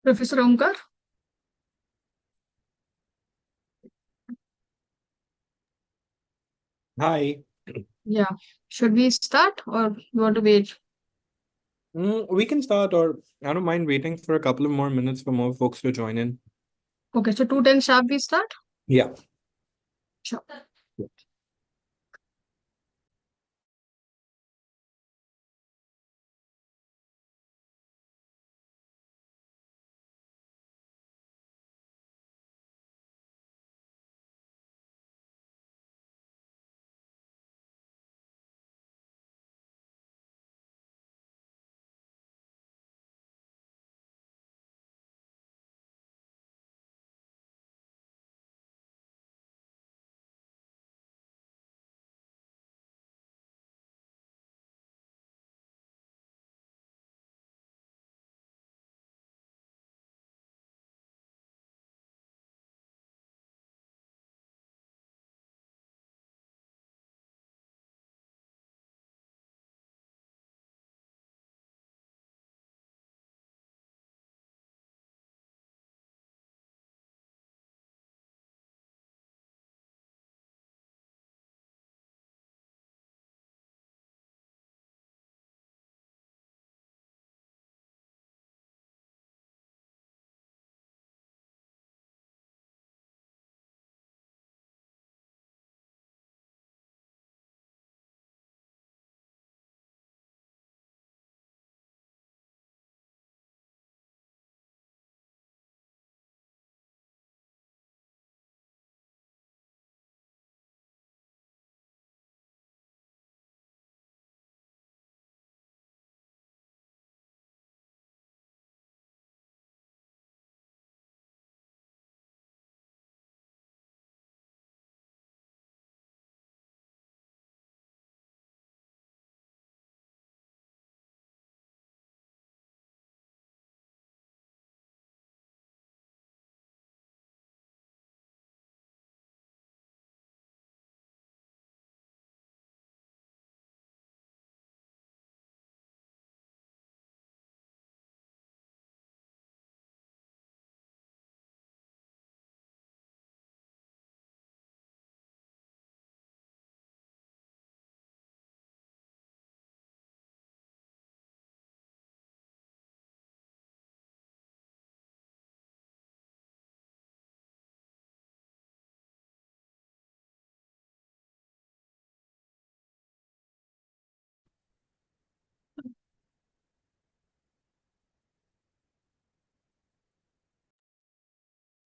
Professor Omkar? Hi. Yeah. Should we start or you want to wait? We can start, or I don't mind waiting for a couple of more minutes for more folks to join in. Okay, so 2:10 sharp we start? Yeah. Sure.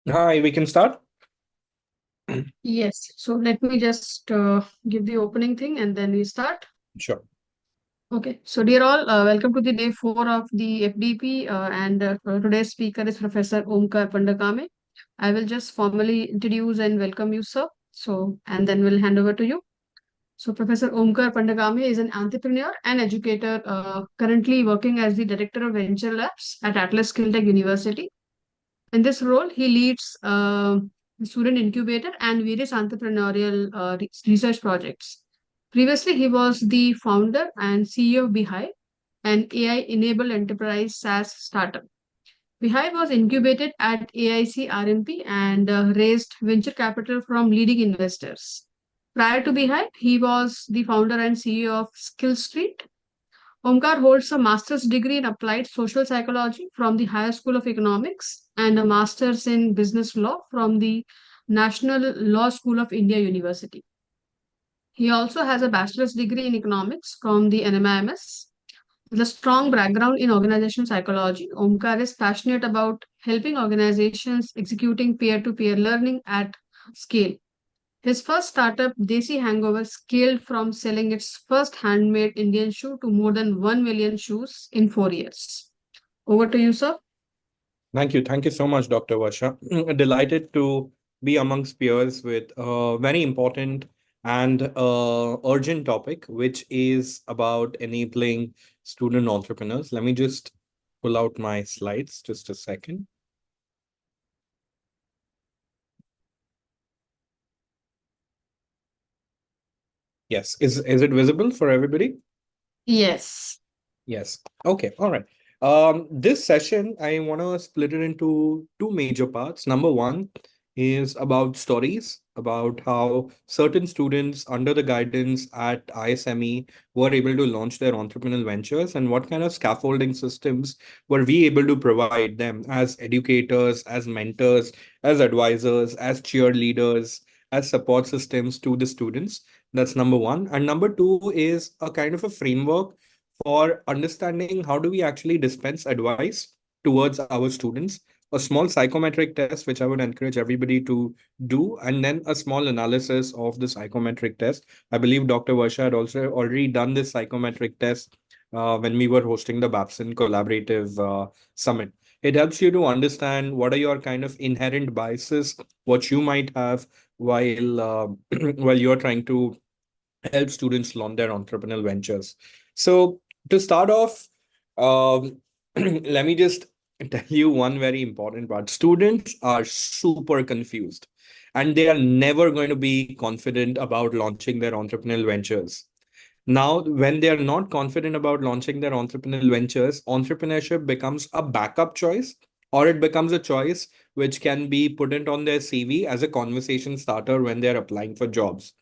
Hi, we can start? Yes. So let me just give the opening thing and then we start. Sure. Okay. So dear all, welcome to the day 4 of the FDP and today's speaker is Professor Omkar Pandakame. I will just formally introduce and welcome you, sir. So, and then we'll hand over to you. So Professor Omkar Pandagame is an entrepreneur and educator currently working as the Director of Venture Labs at Atlas Skilltech University. In this role, he leads student incubator and various entrepreneurial research projects. Previously, he was the founder and CEO of Beehive, an AI-enabled enterprise SaaS startup. Beehive was incubated at AIC RMP and raised venture capital from leading investors. Prior to Beehive, he was the founder and CEO of Skill Street. Omkar holds a master's degree in applied social psychology from the Higher School of Economics and a master's in business law from the National Law School of India University. He also has a bachelor's degree in economics from the NMIMS. With a strong background in organizational psychology, Omkar is passionate about helping organizations executing peer to peer learning at scale. His first startup, Desi Hangover, scaled from selling its first handmade Indian shoe to more than 1 million shoes in 4 years. Over to you, sir. Thank you. Thank you so much, Dr. Varsha. Delighted to be amongst peers with a very important and urgent topic, which is about enabling student entrepreneurs. Let me just pull out my slides just a second. Yes. Is it visible for everybody? Yes. Yes. Okay. All right. This session, I want to split it into two major parts. Number one is about stories, about how certain students under the guidance at ISME were able to launch their entrepreneurial ventures, and what kind of scaffolding systems were we able to provide them as educators, as mentors, as advisors, as cheerleaders, as support systems to the students. That's number one. And number two is a kind of a framework for understanding how do we actually dispense advice towards our students, a small psychometric test which I would encourage everybody to do, and then a small analysis of the psychometric test. I believe Dr. Varsha had also already done this psychometric test when we were hosting the babson collaborative summit. It helps you to understand what are your kind of inherent biases, what you might have while while you're trying to help students launch their entrepreneurial ventures. So, to start off, let me just tell you one very important part. Students are super confused and they are never going to be confident about launching their entrepreneurial ventures. Now, when they are not confident about launching their entrepreneurial ventures, entrepreneurship becomes a backup choice, or it becomes a choice which can be put it on their CV as a conversation starter when they're applying for jobs.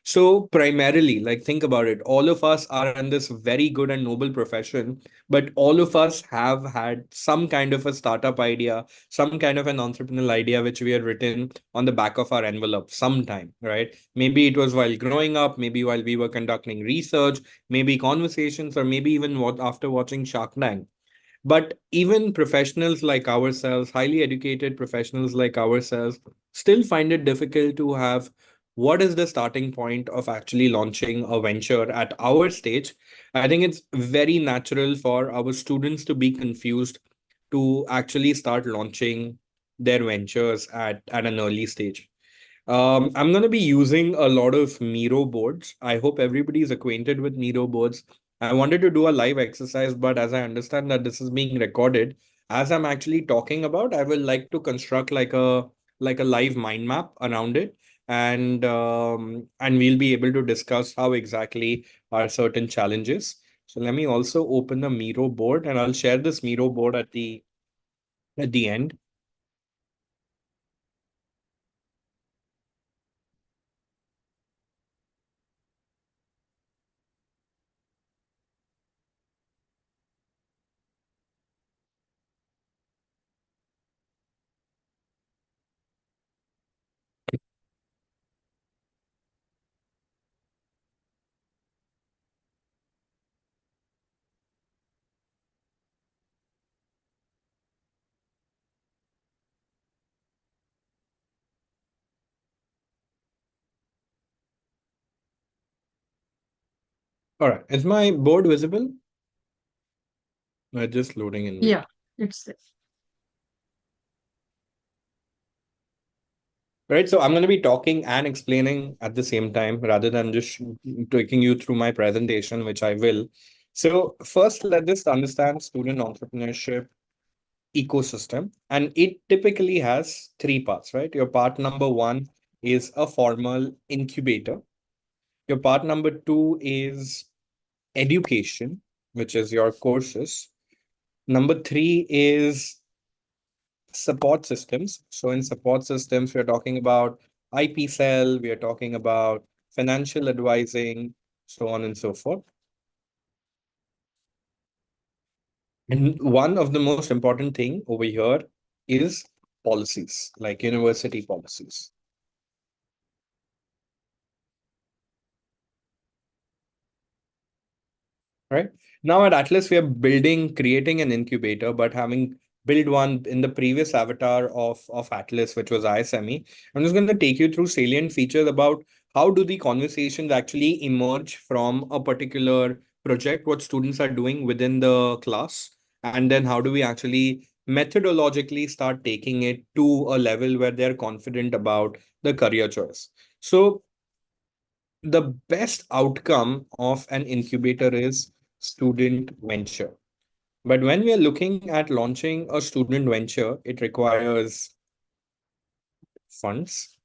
So, primarily, like think about it, all of us are in this very good and noble profession, but all of us have had some kind of a startup idea, some kind of an entrepreneurial idea which we had written on the back of our envelope sometime, right? Maybe it was while growing up, maybe while we were conducting research, maybe conversations, or maybe even what after watching Shark Tank. But even professionals like ourselves, highly educated professionals like ourselves, still find it difficult to have what is the starting point of actually launching a venture at our stage. I think it's very natural for our students to be confused to actually start launching their ventures at an early stage. I'm going to be using a lot of Miro boards. I hope everybody is acquainted with Miro boards. I wanted to do a live exercise, but as I understand that this is being recorded, as I'm actually talking about, I will like to construct like a live mind map around it, and we'll be able to discuss how exactly are certain challenges. So let me also open the Miro board, and I'll share this Miro board at the end. All right, is my board visible? Just loading in Yeah, video. it's there. Right. So I'm going to be talking and explaining at the same time rather than just taking you through my presentation, which I will. So first, let's just understand student entrepreneurship ecosystem. And it typically has three parts, right? Your part number one is a formal incubator. Your part number two is education, which is your courses. Number three is support systems. So in support systems, we're talking about IP cell, we are talking about financial advising, so on and so forth. And one of the most important thing over here is policies, like university policies. Right now at Atlas, we are creating an incubator, but having built one in the previous avatar of Atlas, which was ISME. I'm just going to take you through salient features about how do the conversations actually emerge from a particular project, what students are doing within the class, and then how do we actually methodologically start taking it to a level where they're confident about the career choice. So the best outcome of an incubator is student venture. But when we are looking at launching a student venture, it requires funds,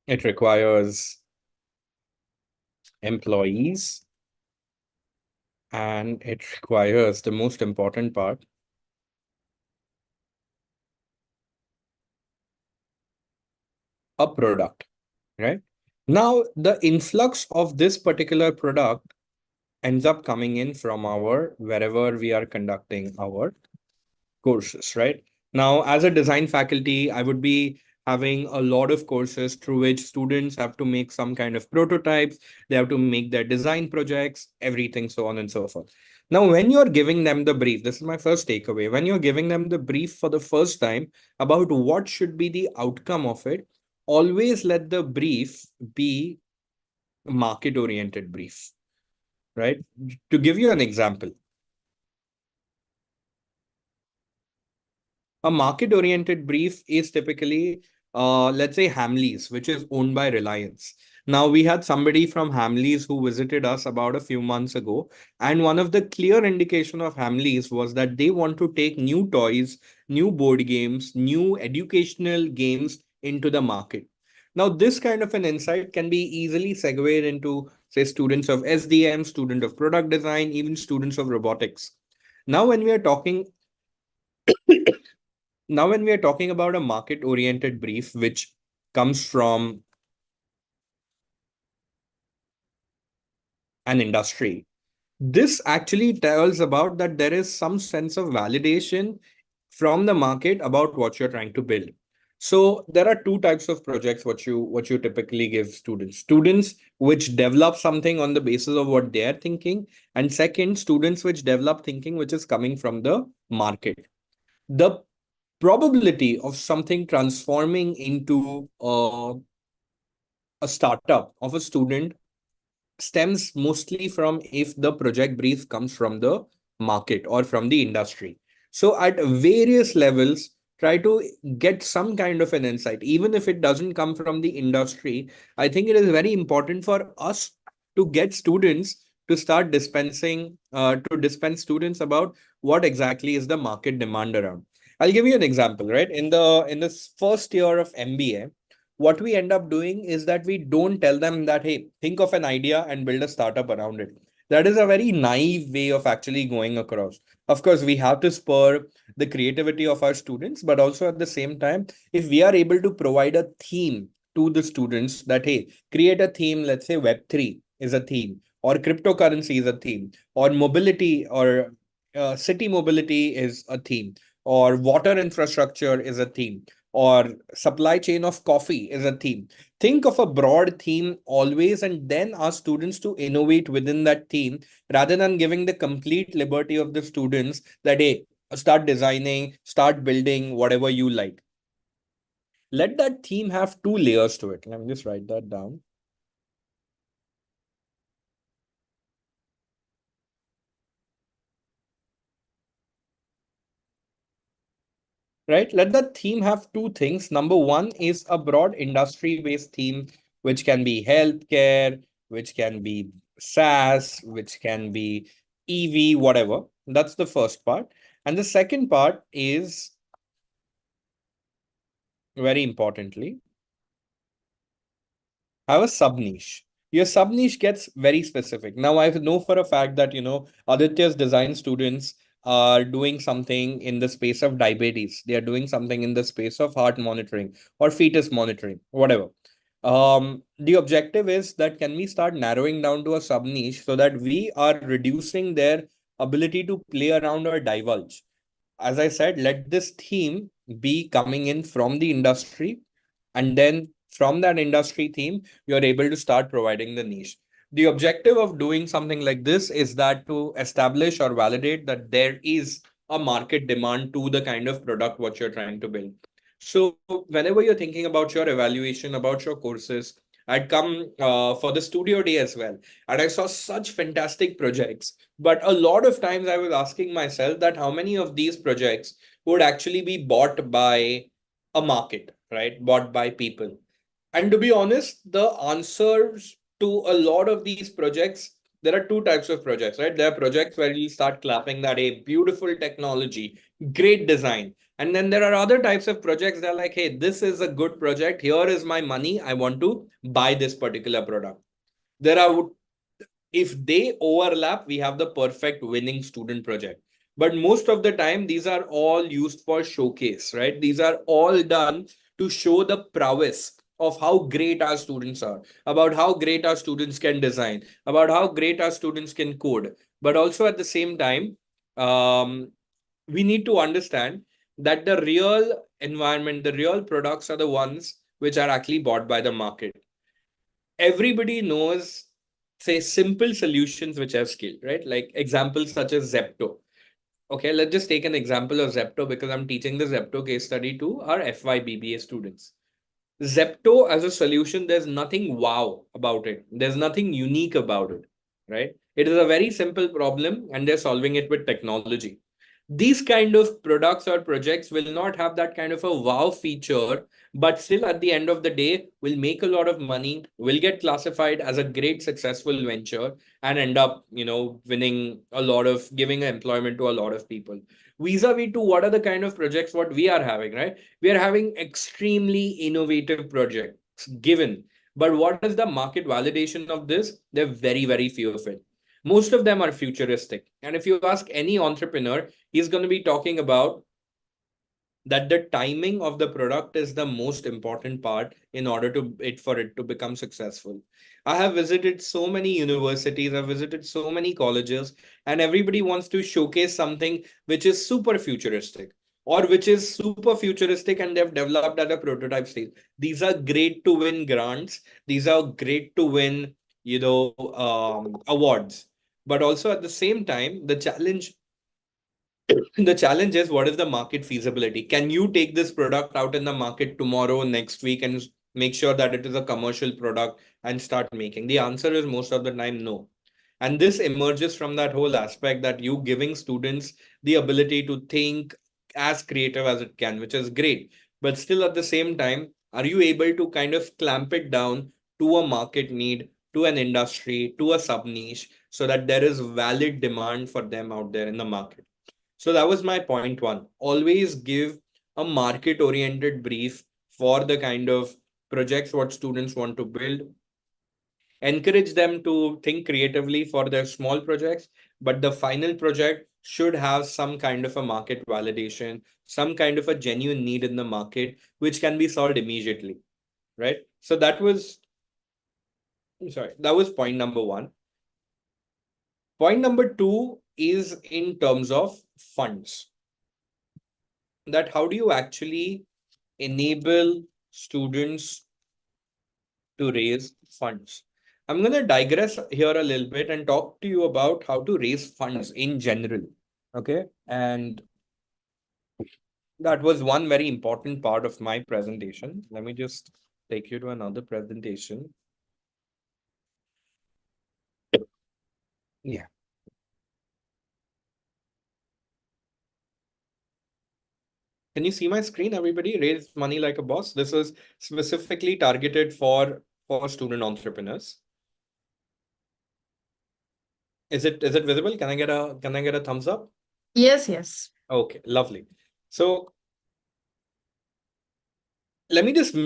it requires employees, and it requires the most important part, a product, right? Now, the influx of this particular product ends up coming in from our wherever we are conducting our courses, right? Now, as a design faculty, I would be having a lot of courses through which students have to make some kind of prototypes, they have to make their design projects, everything, so on and so forth. Now, when you're giving them the brief, this is my first takeaway. When you're giving them the brief for the first time about what should be the outcome of it, always let the brief be market oriented brief, right? To give you an example, a market oriented brief is typically, let's say, Hamleys, which is owned by Reliance. Now, we had somebody from Hamleys who visited us about a few months ago. And one of the clear indication of Hamleys was that they want to take new toys, new board games, new educational games into the market. Now, this kind of an insight can be easily segued into, say, students of SDM, student of product design, even students of robotics. Now, when we are talking Now, when we are talking about a market oriented brief, which comes from an industry, this actually tells about that there is some sense of validation from the market about what you're trying to build. So there are two types of projects what you typically give students. Students which develop something on the basis of what they're thinking, and second, students which develop thinking which is coming from the market. The probability of something transforming into a startup of a student stems mostly from if the project brief comes from the market or from the industry. So at various levels, try to get some kind of an insight. Even if it doesn't come from the industry, I think it is very important for us to get students to start to dispense students about what exactly is the market demand around. I'll give you an example, right? In this first year of MBA, what we end up doing is that we don't tell them that, hey, think of an idea and build a startup around it. That is a very naive way of actually going across. Of course, we have to spur the creativity of our students, but also at the same time, if we are able to provide a theme to the students that, hey, create a theme, let's say Web3 is a theme, or cryptocurrency is a theme, or mobility or city mobility is a theme, or water infrastructure is a theme, or supply chain of coffee is a theme. Think of a broad theme always and then ask students to innovate within that theme rather than giving the complete liberty of the students that, hey, start designing, start building whatever you like. Let that theme have two layers to it. Let me just write that down. Right? Let the theme have two things. Number one is a broad industry based theme, which can be healthcare, which can be SaaS, which can be EV, whatever. That's the first part. And the second part is very importantly, have a sub niche. Your sub niche gets very specific. Now, I know for a fact that, Aditya's design students are doing something in the space of diabetes. They are doing something in the space of heart monitoring or fetus monitoring, whatever. The objective is that can we start narrowing down to a sub niche so that we are reducing their ability to play around or divulge. As I said, let this theme be coming in from the industry, and then from that industry theme, you're able to start providing the niche. The objective of doing something like this is that to establish or validate that there is a market demand to the kind of product what you're trying to build. So whenever you're thinking about your evaluation, about your courses, I'd come for the studio day as well, and I saw such fantastic projects. But a lot of times I was asking myself that how many of these projects would actually be bought by a market, right? Bought by people. And to be honest, the answers to a lot of these projects, there are two types of projects, right? There are projects where you start clapping that a beautiful technology, great design. And then there are other types of projects that are like, hey, this is a good project. Here is my money. I want to buy this particular product. There are If they overlap, we have the perfect winning student project. But most of the time, these are all used for showcase, right? These are all done to show the prowess of how great our students are, about how great our students can design, about how great our students can code. But also at the same time, um, we need to understand that the real environment, the real products are the ones which are actually bought by the market. Everybody knows, say, simple solutions which have scale, right? Like examples such as Zepto. Okay, let's just take an example of Zepto because I'm teaching the Zepto case study to our FYBBA students. Zepto as a solution, there's nothing wow about it. There's nothing unique about it, right? It is a very simple problem and they're solving it with technology. These kind of products or projects will not have that kind of a wow feature, but still at the end of the day will make a lot of money, will get classified as a great successful venture and end up, winning a lot of, giving employment to a lot of people. Vis-a-vis to what are the kind of projects what we are having, right? We are having extremely innovative projects given, but what is the market validation of this? They're very, very few of it. Most of them are futuristic. And if you ask any entrepreneur, he's going to be talking about that the timing of the product is the most important part in order to it for it to become successful. I have visited so many universities, I've visited so many colleges, and everybody wants to showcase something which is super futuristic or which is super futuristic and they've developed at a prototype stage. These are great to win grants, these are great to win, awards. But also at the same time, the challenge is, what is the market feasibility? Can you take this product out in the market tomorrow, next week, and make sure that it is a commercial product and start making? The answer is most of the time no. And this emerges from that whole aspect that you giving students the ability to think as creative as it can, which is great. But still at the same time, are you able to kind of clamp it down to a market need, to an industry, to a sub niche, so that there is valid demand for them out there in the market? So that was my point one. Always give a market oriented brief for the kind of projects what students want to build. Encourage them to think creatively for their small projects, but the final project should have some kind of a market validation, some kind of a genuine need in the market, which can be solved immediately. Right. So that was point number one. Point number two is in terms of funds, that how do you actually enable students to raise funds? I'm going to digress here a little bit and talk to you about how to raise funds in general. Okay. And that was one very important part of my presentation. Let me just take you to another presentation. Yeah. Can you see my screen, everybody? Raise money like a boss. This is specifically targeted for student entrepreneurs. Is it visible? Can I get a thumbs up? Yes, yes. Okay, lovely. So let me just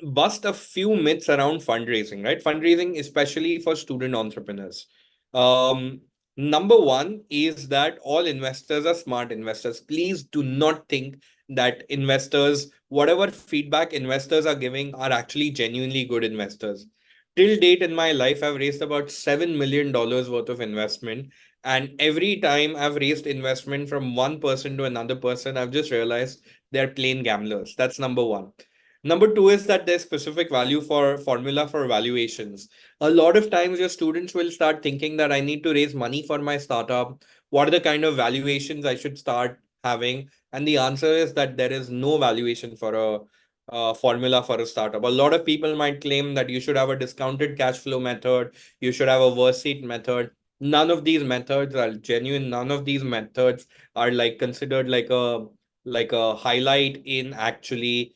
bust a few myths around fundraising, right? Fundraising, especially for student entrepreneurs. Um, Number one is that all investors are smart investors. Please do not think that investors, whatever feedback investors are giving, are actually genuinely good investors. Till date in my life, I've raised about $7 million worth of investment. And every time I've raised investment from one person to another person, I've just realized they're plain gamblers. That's number one. Number two is that there's specific value for formula for valuations. A lot of times your students will start thinking that I need to raise money for my startup. What are the kind of valuations I should start having? And the answer is that there is no valuation for a formula for a startup. A lot of people might claim that you should have a discounted cash flow method, you should have a worst seat method. None of these methods are genuine. None of these methods are like considered like a highlight in actually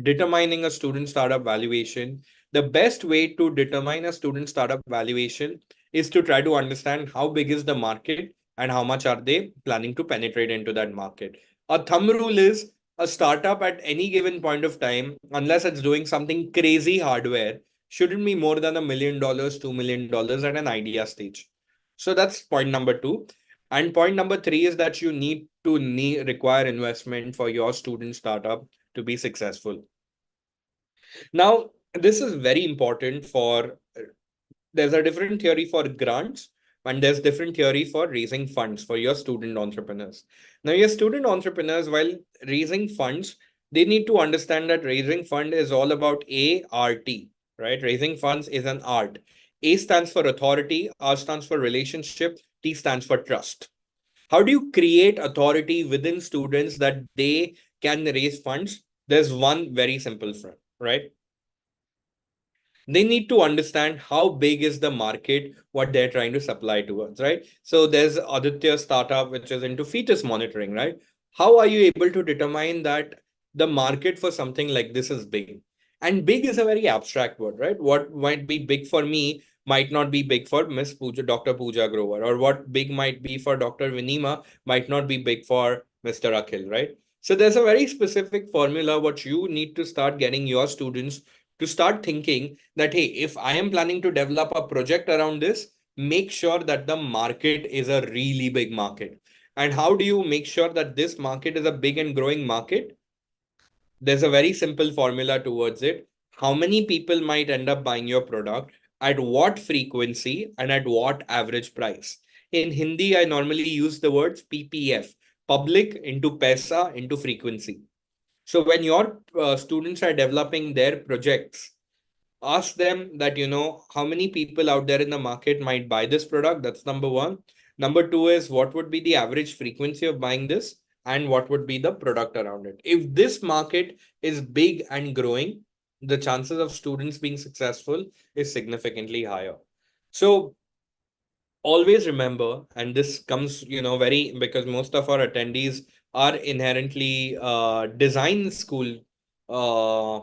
determining a student startup valuation. The best way to determine a student startup valuation is to try to understand how big is the market and how much are they planning to penetrate into that market. A thumb rule is a startup at any given point of time, unless it's doing something crazy hardware, shouldn't be more than $1 million, $2 million at an idea stage. So that's point number two. And point number three is that you need to require investment for your student startup to be successful. Now, this is very important for, there's a different theory for grants and there's different theory for raising funds for your student entrepreneurs. Now, your student entrepreneurs, while raising funds, they need to understand that raising fund is all about ART, right? Raising funds is an art. A stands for authority, R stands for relationship, T stands for trust. How do you create authority within students that they can raise funds? There's one very simple front, right? They need to understand how big is the market, what they're trying to supply towards, right? So there's Aditya startup which is into fetus monitoring, right? How are you able to determine that the market for something like this is big? And big is a very abstract word, right? What might be big for me might not be big for Miss Pooja, Dr. Pooja Grover, or what big might be for Dr. Vinima might not be big for Mr. Akhil, right? So there's a very specific formula what you need to start getting your students to start thinking that, hey, if I am planning to develop a project around this, make sure that the market is a really big market. And how do you make sure that this market is a big and growing market? There's a very simple formula towards it. How many people might end up buying your product, at what frequency, and at what average price? In Hindi, I normally use the words PPF, public into paisa into frequency. So when your students are developing their projects, ask them that, how many people out there in the market might buy this product. That's number one. Number two is what would be the average frequency of buying this and what would be the product around it. If this market is big and growing, the chances of students being successful is significantly higher. So always remember, and this comes, very, because most of our attendees are inherently design school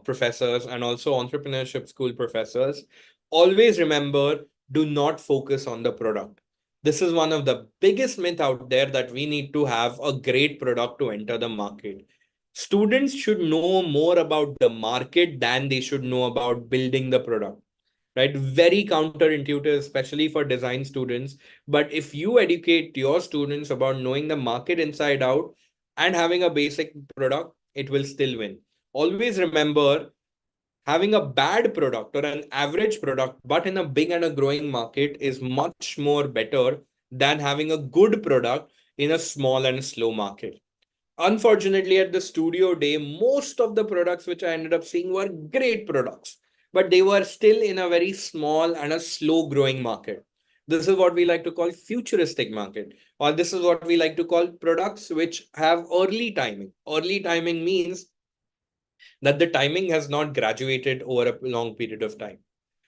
professors and also entrepreneurship school professors. Always remember, do not focus on the product. This is one of the biggest myth out there, that we need to have a great product to enter the market. Students should know more about the market than they should know about building the product, right? Very counterintuitive, especially for design students. But if you educate your students about knowing the market inside out and having a basic product, it will still win. Always remember, having a bad product or an average product, but in a big and a growing market, is much more better than having a good product in a small and slow market. Unfortunately, at the studio day, most of the products which I ended up seeing were great products, but they were still in a very small and a slow growing market. This is what we like to call futuristic market, or this is what we like to call products which have early timing. Early timing means that the timing has not graduated over a long period of time.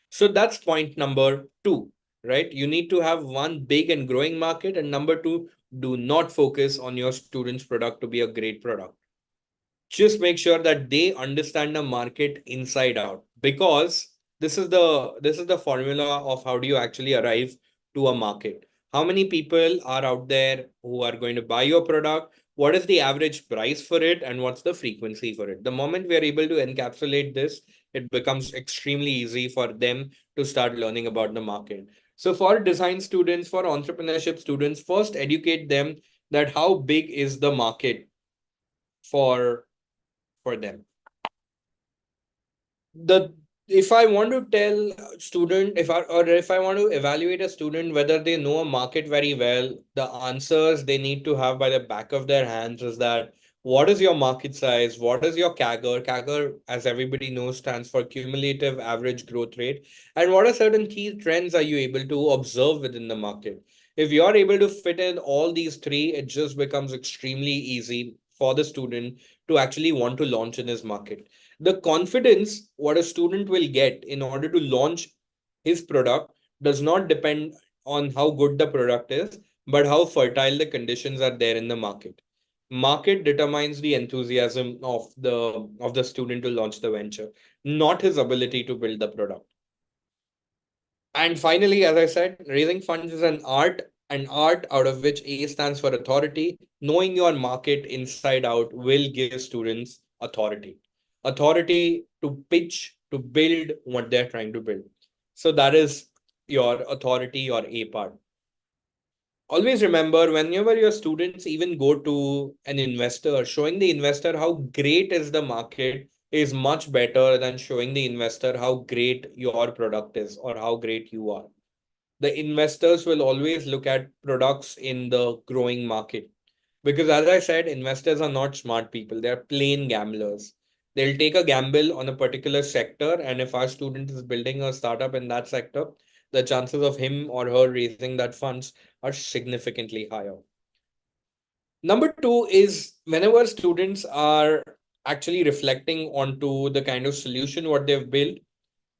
So that's point number two, right? You need to have one big and growing market. And number two, do not focus on your student's product to be a great product. Just make sure that they understand the market inside out, because this is the formula of how do you actually arrive to a market. How many people are out there who are going to buy your product? What is the average price for it, and what's the frequency for it? The moment we are able to encapsulate this, it becomes extremely easy for them to start learning about the market. So for design students, for entrepreneurship students, first educate them that how big is the market for them. The If I want to tell a student, if I want to evaluate a student whether they know a market very well, the answers they need to have by the back of their hands is that, what is your market size? What is your CAGR, as everybody knows, stands for cumulative average growth rate. And what are certain key trends are you able to observe within the market? If you are able to fit in all these three, it just becomes extremely easy for the student to actually want to launch in his market. The confidence what a student will get in order to launch his product does not depend on how good the product is, but how fertile the conditions are there in the market. Market determines the enthusiasm of the student to launch the venture, not his ability to build the product. And finally, as I said, raising funds is an art out of which A stands for authority. Knowing your market inside out will give students authority. Authority to pitch, to build what they're trying to build. So that is your authority, your A part. Always remember, whenever your students even go to an investor, showing the investor how great is the market is much better than showing the investor how great your product is or how great you are. The investors will always look at products in the growing market. Because as I said, investors are not smart people, they're plain gamblers. They'll take a gamble on a particular sector, and if our student is building a startup in that sector, the chances of him or her raising that funds are significantly higher. Number two is whenever students are actually reflecting onto the kind of solution what they've built,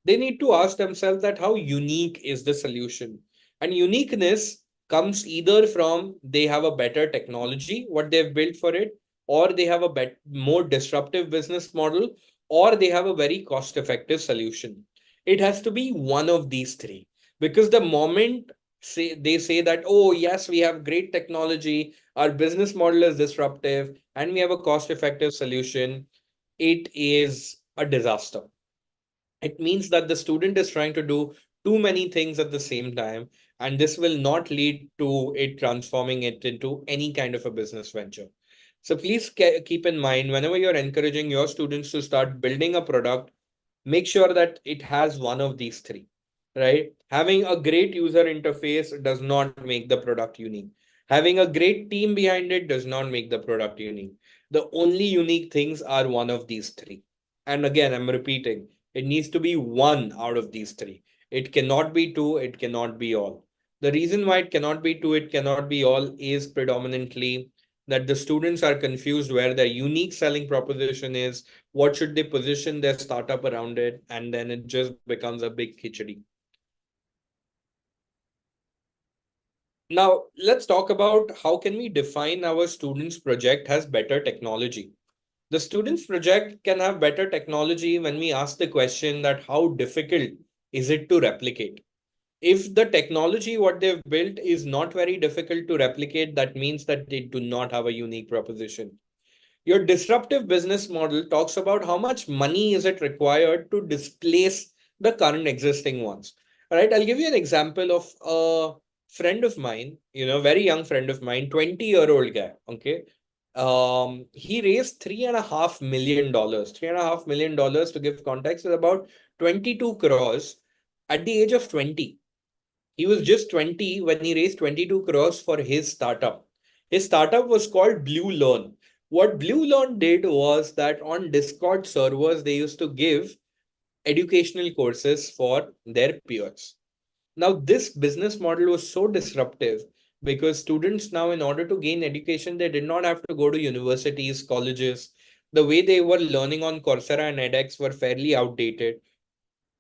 they need to ask themselves that how unique is the solution. And uniqueness comes either from they have a better technology what they've built for it, or they have a more disruptive business model, or they have a very cost effective solution. It has to be one of these three, because the moment they say that, oh yes, we have great technology, our business model is disruptive, and we have a cost effective solution, it is a disaster. It means that the student is trying to do too many things at the same time, and this will not lead to it transforming it into any kind of a business venture. So please keep in mind, whenever you're encouraging your students to start building a product, make sure that it has one of these three, right? Having a great user interface does not make the product unique. Having a great team behind it does not make the product unique. The only unique things are one of these three. And again, I'm repeating, it needs to be one out of these three. It cannot be two, it cannot be all. The reason why it cannot be two, it cannot be all is predominantly that the students are confused where their unique selling proposition is, what should they position their startup around it, and then it just becomes a big khichdi. Now let's talk about how can we define our students project has better technology. The students project can have better technology when we ask the question that how difficult is it to replicate. If the technology what they've built is not very difficult to replicate, that means that they do not have a unique proposition. Your disruptive business model talks about how much money is it required to displace the current existing ones. All right, I'll give you an example of a friend of mine, very young friend of mine, 20-year-old guy. Okay. He raised $3.5 million. $3.5 million, to give context, is about 22 crores at the age of 20. He was just 20 when he raised 22 crores for his startup. His startup was called Blue Learn. What Blue Learn did was that on Discord servers, they used to give educational courses for their peers. Now, this business model was so disruptive because students now, in order to gain education, they did not have to go to universities, colleges. The way they were learning on Coursera and edX were fairly outdated.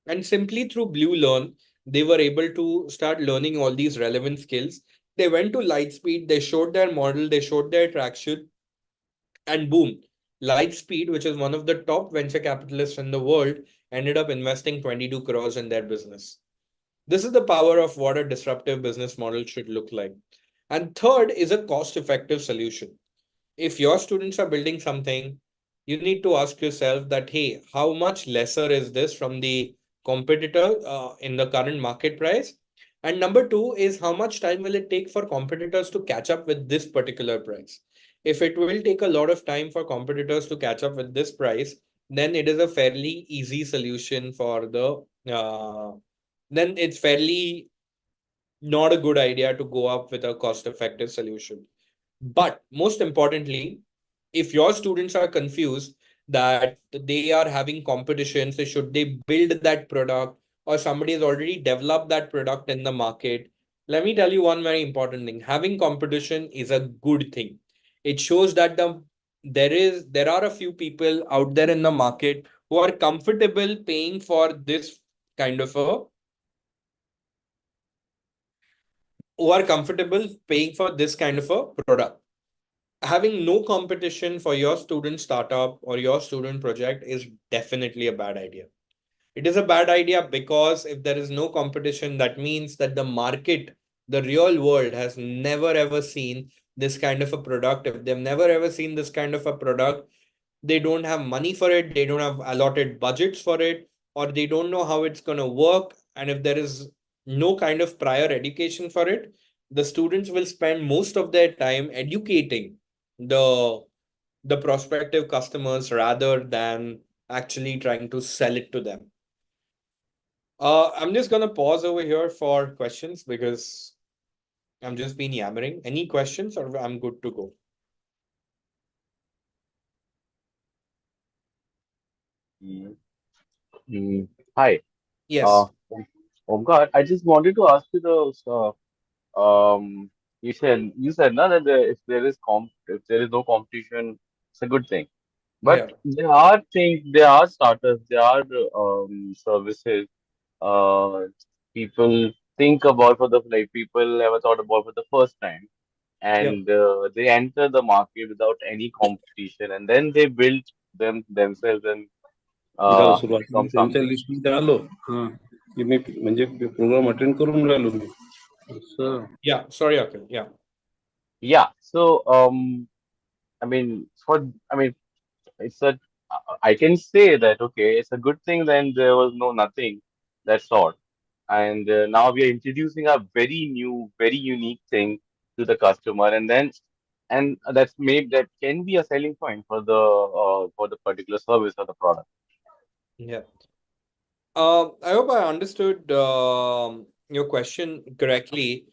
And simply through Blue Learn, they were able to start learning all these relevant skills. They went to Lightspeed, they showed their model, they showed their traction, and boom, Lightspeed, which is one of the top venture capitalists in the world, ended up investing 22 crores in their business. This is the power of what a disruptive business model should look like. And third is a cost effective solution. If your students are building something, you need to ask yourself that, hey, how much lesser is this from the competitor in the current market price? And number two is how much time will it take for competitors to catch up with this particular price? If it will take a lot of time for competitors to catch up with this price, then it is a fairly easy solution for then it's fairly not a good idea to go up with a cost effective solution. But most importantly, if your students are confused that they are having competitions, so should they build that product or somebody has already developed that product in the market, let me tell you one very important thing. Having competition is a good thing. It shows that there are a few people out there in the market who are comfortable paying for this kind of a who are comfortable paying for this kind of a product. Having no competition for your student startup or your student project is definitely a bad idea. It is a bad idea because if there is no competition, that means that the market, the real world, has never ever seen this kind of a product. If they've never ever seen this kind of a product, they don't have money for it, they don't have allotted budgets for it. or they don't know how it's going to work. And if there is no kind of prior education for it, the students will spend most of their time educating the the prospective customers rather than actually trying to sell it to them. I'm just gonna pause over here for questions because I'm just been yammering. Any questions, or I'm good to go? Mm, Hi, uh, Yes. Omkar. I just wanted to ask you those. You said no, that if there is no competition, it's a good thing. But Yeah. there are startups, there are services. Uh, People think about for the like people ever thought about for the first time, Yeah. and they enter the market without any competition, and then they build themselves and Rao become सुरुवातीला त्यांच्या something. लिस्टमध्ये आलो हा की मी म्हणजे programme attend करून राहिलो मी असं Yeah. Sorry, Akhil. Yeah. Yeah. So I mean, I mean, it's a I can say that okay, it's a good thing then there was no nothing that sort, and now we are introducing a very new, very unique thing to the customer, and that can be a selling point for the particular service or the product. Yeah. I hope I understood your question correctly.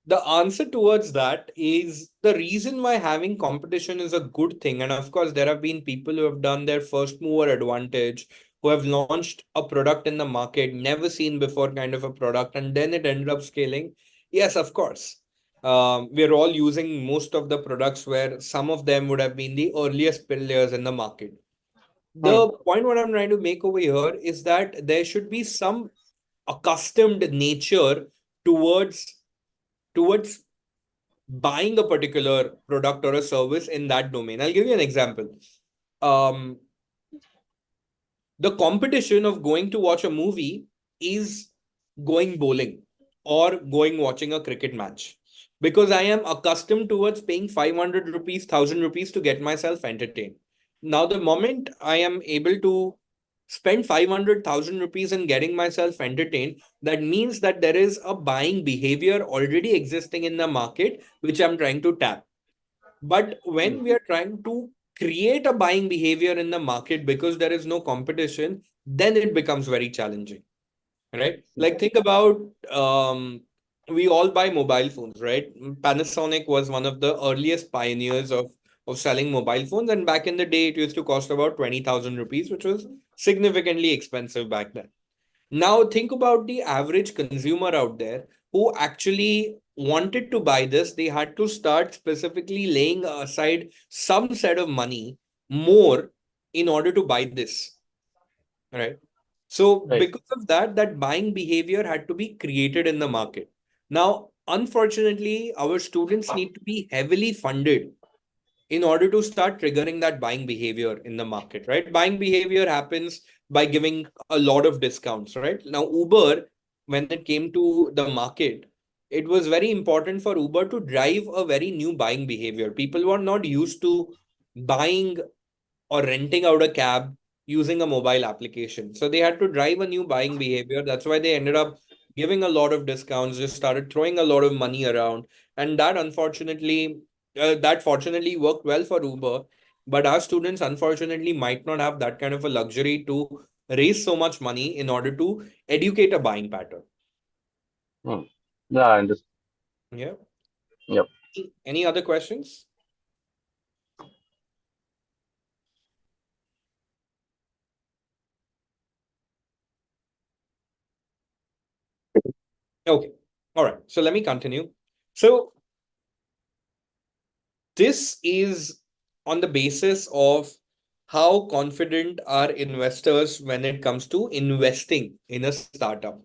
The answer towards that is the reason why having competition is a good thing. And of course, there have been people who have done their first mover advantage, who have launched a product in the market, never seen before kind of a product, and then it ended up scaling. Yes, of course. We're all using most of the products where some of them would have been the earliest players in the market. Hmm. The point what I'm trying to make over here is that there should be some accustomed nature towards towards buying a particular product or a service in that domain. I'll give you an example. Um, the competition of going to watch a movie is going bowling or going watching a cricket match because I am accustomed towards paying 500 rupees, 1000 rupees to get myself entertained. Now, the moment I am able to spend 500,000 rupees in getting myself entertained, that means that there is a buying behavior already existing in the market, which I'm trying to tap. But Hmm. when we are trying to create a buying behavior in the market because there is no competition, then it becomes very challenging, right? Like think about we all buy mobile phones, right? Panasonic was one of the earliest pioneers of selling mobile phones, and back in the day, it used to cost about 20,000 rupees, which was significantly expensive back then. Now, think about the average consumer out there who actually wanted to buy this. They had to start specifically laying aside some set of money more in order to buy this, right? So, Right. because of that, that buying behavior had to be created in the market. Now, unfortunately, our students need to be heavily funded in order to start triggering that buying behavior in the market, right? Buying behavior happens by giving a lot of discounts, right? Now, Uber, when it came to the market, it was very important for Uber to drive a very new buying behavior. People were not used to buying or renting out a cab using a mobile application. So they had to drive a new buying behavior. That's why they ended up giving a lot of discounts, just started throwing a lot of money around. And that fortunately worked well for Uber. But our students, unfortunately, might not have that kind of a luxury to raise so much money in order to educate a buying pattern. Hmm. Yeah, I understand. Yeah. Yep. Any other questions? Okay. All right. So let me continue. So this is on the basis of how confident are investors when it comes to investing in a startup,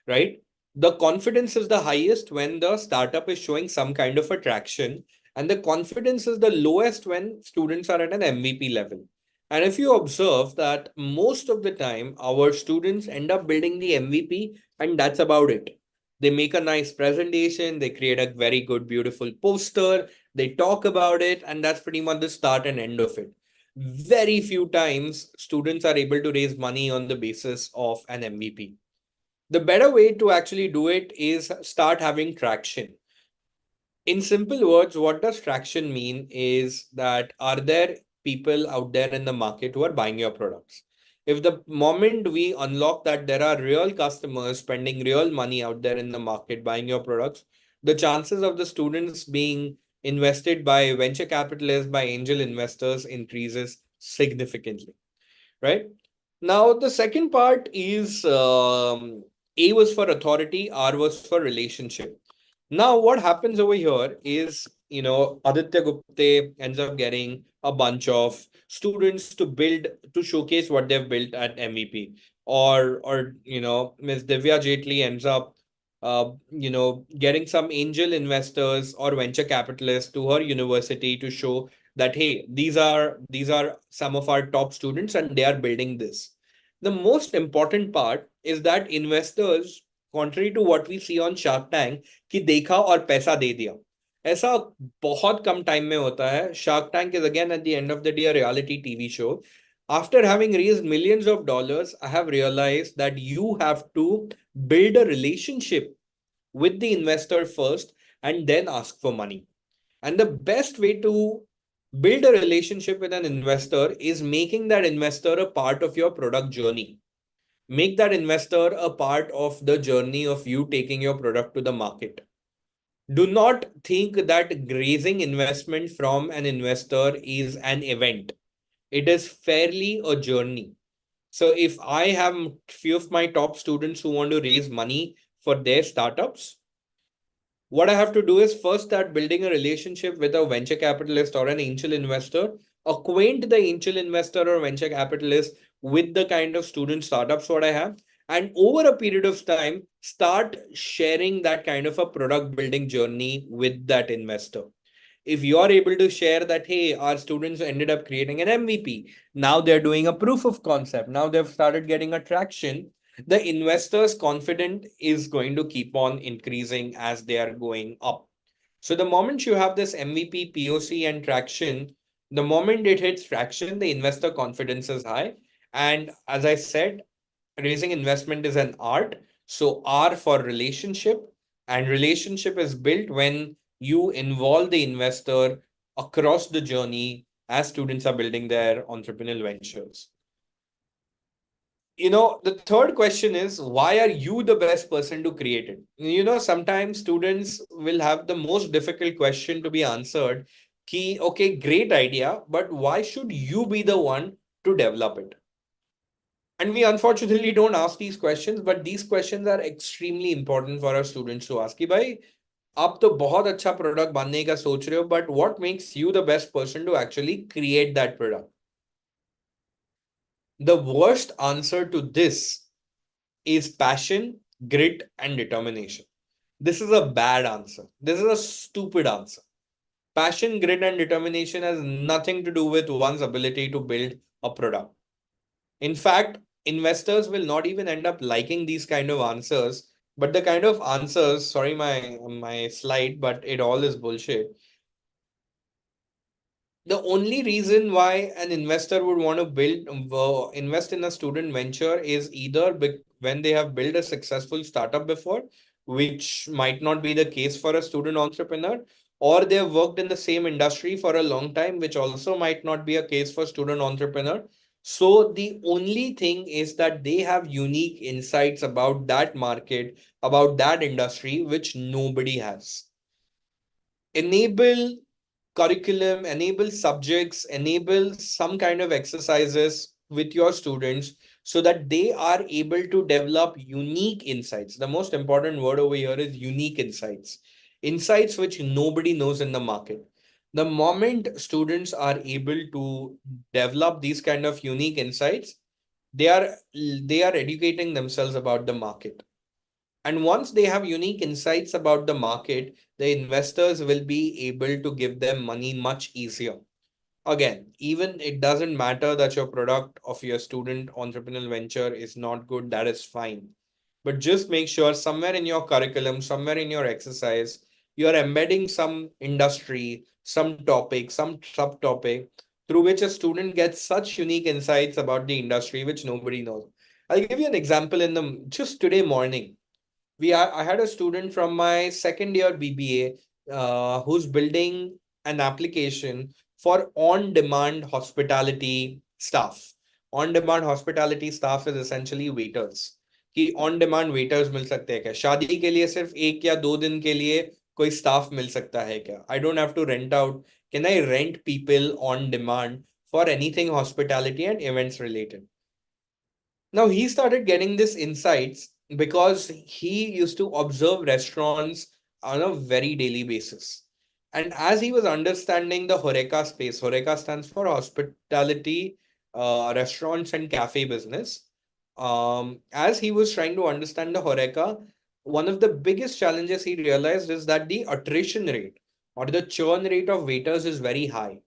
right? The confidence is the highest when the startup is showing some kind of attraction, and the confidence is the lowest when students are at an MVP level. And if you observe that most of the time, our students end up building the MVP, and that's about it. They make a nice presentation, they create a very good, beautiful poster, they talk about it, and that's pretty much the start and end of it. Very few times students are able to raise money on the basis of an MVP. The better way to actually do it is start having traction. In simple words, what does traction mean is that are there people out there in the market who are buying your products? If the moment we unlock that there are real customers spending real money out there in the market buying your products, the chances of the students being invested by venture capitalists, by angel investors increases significantly, right? Now, the second part is A was for authority, R was for relationship. Now, what happens over here is, Aditya Gupte ends up getting a bunch of students to build, to showcase what they've built at MVP. Or Ms. Divya Jaitley ends up, getting some angel investors or venture capitalists to her university to show that, hey, these are some of our top students and they are building this. The most important part is that investors, contrary to what we see on Shark Tank, कि देखा और पैसा दे दिया, ऐसा बहुत कम time में होता है. Shark Tank is again at the end of the day a reality TV show. After having raised millions of dollars, I have realized that you have to build a relationship with the investor first and then ask for money. And the best way to build a relationship with an investor is making that investor a part of your product journey. Make that investor a part of the journey of you taking your product to the market. Do not think that raising investment from an investor is an event. It is fairly a journey. So if I have few of my top students who want to raise money for their startups, what I have to do is first start building a relationship with a venture capitalist or an angel investor, acquaint the angel investor or venture capitalist with the kind of student startups what I have, and over a period of time, start sharing that kind of a product building journey with that investor. If you are able to share that, hey, our students ended up creating an MVP, now they're doing a proof of concept, now they've started getting a traction, the investors' confidence is going to keep on increasing as they are going up. So the moment you have this MVP, POC, and traction, the moment it hits traction, the investor confidence is high. And as I said, raising investment is an art. So R for relationship, and relationship is built when you involve the investor across the journey as students are building their entrepreneurial ventures. The third question is, why are you the best person to create it? Sometimes students will have the most difficult question to be answered. Ki, okay, great idea, but why should you be the one to develop it? And we unfortunately don't ask these questions, but these questions are extremely important for our students to ask. कि भाई आप तो बहुत अच्छा product बनने का सोच रहे हो, but what makes you the best person to actually create that product? The worst answer to this is passion, grit, and determination. This is a bad answer. This is a stupid answer. Passion, grit, and determination has nothing to do with one's ability to build a product. In fact, investors will not even end up liking these kind of answers. But the kind of answers, sorry, my slide, but it all is bullshit. The only reason why an investor would want to invest in a student venture is either when they have built a successful startup before, which might not be the case for a student entrepreneur, or they have worked in the same industry for a long time, which also might not be a case for student entrepreneur. So the only thing is that they have unique insights about that market, about that industry, which nobody has. Enable curriculum, enable subjects, enable some kind of exercises with your students so that they are able to develop unique insights. The most important word over here is unique insights. Insights which nobody knows in the market. The moment students are able to develop these kind of unique insights, they are educating themselves about the market. And once they have unique insights about the market, the investors will be able to give them money much easier. Again, even it doesn't matter that your product of your student entrepreneurial venture is not good, that is fine. But just make sure somewhere in your curriculum, somewhere in your exercise, you're embedding some industry, some topic, some subtopic, through which a student gets such unique insights about the industry which nobody knows. I'll give you an example. Just today morning, I had a student from my second year BBA who's building an application for on-demand hospitality staff. On-demand hospitality staff is essentially waiters. कि on demand waiters मिल सकते हैं क्या, शादी के लिए सिर्फ 1 या 2 दिन के लिए कोई स्टाफ मिल सकता है क्या, I don't have to rent out, can I rent people on demand for anything hospitality and events related. Now he started getting this insights because he used to observe restaurants on a very daily basis. And as he was understanding the Horeca space, Horeca stands for hospitality, restaurants and cafe business. As he was trying to understand the Horeca, one of the biggest challenges he realized is that the attrition rate or the churn rate of waiters is very high.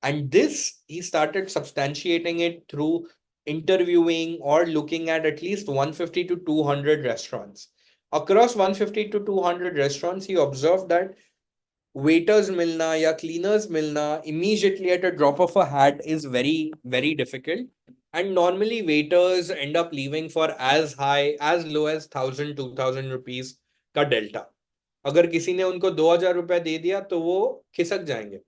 And this, he started substantiating it through interviewing or looking at least 150 to 200 restaurants. Across 150 to 200 restaurants, he observed that waiters milna ya cleaners milna immediately at a drop of a hat is very, very difficult. And normally waiters end up leaving for as high, as low as 1,000, 2,000 rupees का delta. अगर किसी ने उनको 2,000 रुपया दे दिया तो वो खिसक जाएंगे.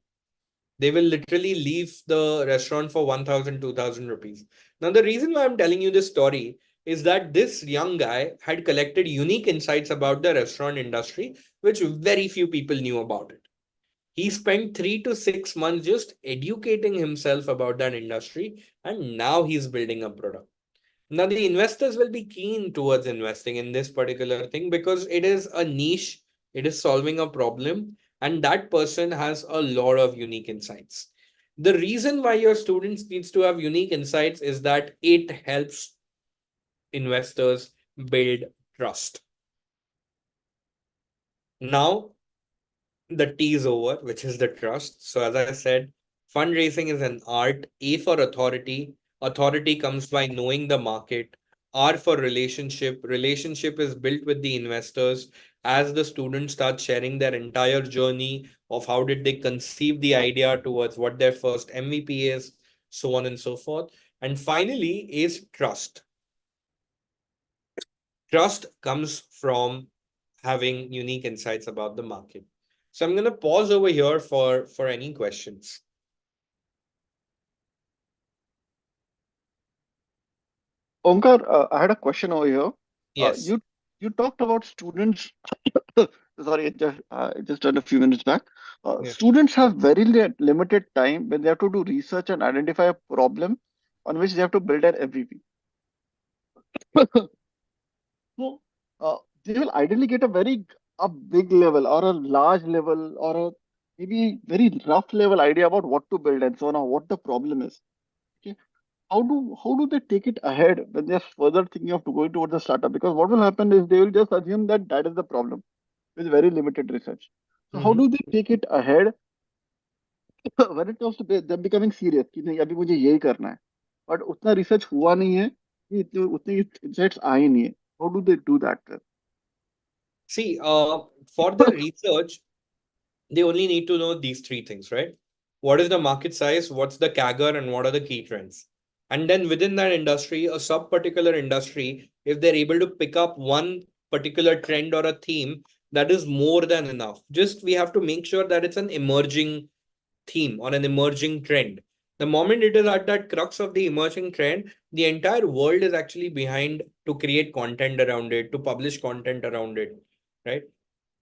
They will literally leave the restaurant for 1,000, 2,000 rupees. Now, the reason why I'm telling you this story is that this young guy had collected unique insights about the restaurant industry, which very few people knew about it. He spent 3 to 6 months just educating himself about that industry, and now he's building a product. Now, the investors will be keen towards investing in this particular thing because it is a niche, it is solving a problem, and that person has a lot of unique insights. The reason why your students needs to have unique insights is that it helps investors build trust. Now, the T is over, which is the trust. So as I said, fundraising is an art. A for authority. Authority comes by knowing the market. R for relationship. Relationship is built with the investors as the students start sharing their entire journey of how did they conceive the idea towards what their first MVP is, so on and so forth. And finally is trust. Trust comes from having unique insights about the market. So I'm going to pause over here for any questions. Omkar, I had a question over here. Yes. You talked about students. Sorry, it just done a few minutes back. Yeah. Students have very limited time when they have to do research and identify a problem on which they have to build an MVP. So they will ideally get a big level or a large level or a maybe very rough level idea about what to build and so on, or what the problem is. Okay. How do they take it ahead when they're further thinking of going towards the startup? Because what will happen is they will just assume that that is the problem with very limited research. So how do they take it ahead when it comes to them becoming serious कि नहीं अभी मुझे यही करना है, but उतना research हुआ नहीं है कि उतने insights आए नहीं है. How do they do that then? See, for the research, they only need to know these three things, right? What is the market size? What's the CAGR? And what are the key trends? And then within that industry, a sub-particular industry, if they're able to pick up one particular trend or a theme, that is more than enough. Just we have to make sure that it's an emerging theme or an emerging trend. The moment it is at that crux of the emerging trend, the entire world is actually behind to create content around it, to publish content around it, right?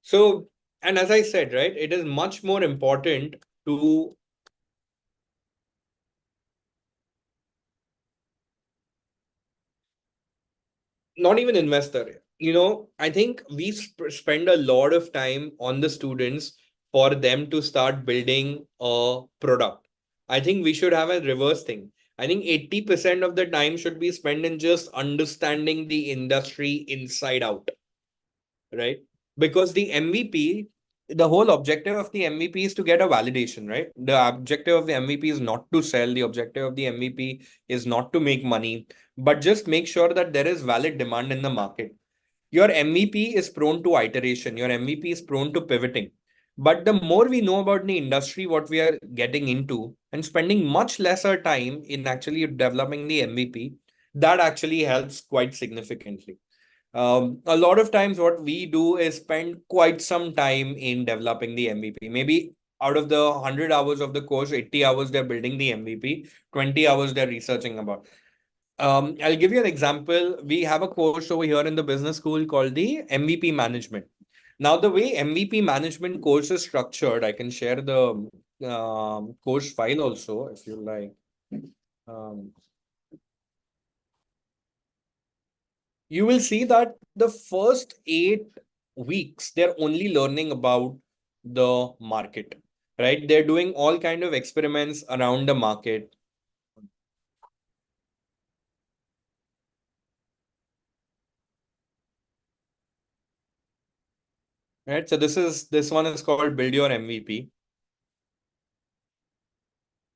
So, and as I said, right, it is much more important to not even investor. I think we spend a lot of time on the students for them to start building a product. I think we should have a reverse thing. I think 80% of the time should be spent in just understanding the industry inside out, right? Because the MVP, the whole objective of the MVP is to get a validation, right? The objective of the MVP is not to sell. The objective of the MVP is not to make money, but just make sure that there is valid demand in the market. Your MVP is prone to iteration. Your MVP is prone to pivoting. But the more we know about the industry, what we are getting into, and spending much lesser time in actually developing the MVP, that actually helps quite significantly. A lot of times, what we do is spend quite some time in developing the MVP. Maybe out of the 100 hours of the course, 80 hours they're building the MVP, 20 hours they're researching about. I'll give you an example. We have a course over here in the business school called the MVP management. Now, the way MVP management course is structured, I can share the course file also if you like. Um, you will see that the first 8 weeks, they're only learning about the market, right? They're doing all kind of experiments around the market. Right. So this one is called Build Your MVP.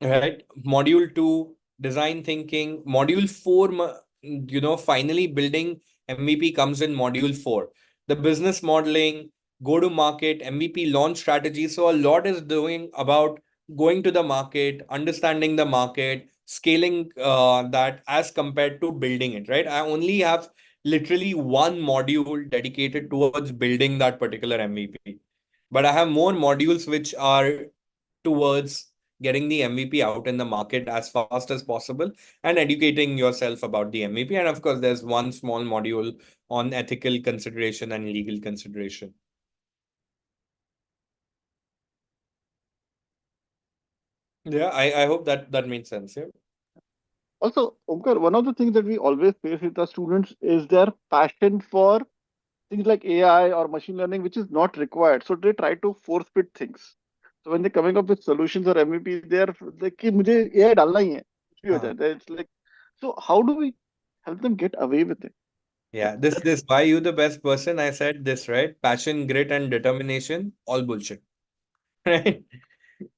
Right. Module 2, design thinking. Module 4, finally building MVP comes in module 4. The business modeling, go to market, MVP launch strategy. So a lot is doing about going to the market, understanding the market, scaling that as compared to building it, right? I only have literally one module dedicated towards building that particular MVP. But I have more modules which are towards getting the MVP out in the market as fast as possible and educating yourself about the MVP. And of course, there's one small module on ethical consideration and legal consideration. Yeah, I hope that made sense. Yeah. Also, Omkar, one of the things that we always face with the students is their passion for things like AI or machine learning, which is not required. So they try to force fit things. So when they're coming up with solutions or MVP, they're like, कि मुझे AI डालना ही है, कुछ भी हो Uh, जाए. It's like, so how do we help them get away with it? yeah, this why you the best person. I said this, right? Passion, grit, and determination, all bullshit. Right?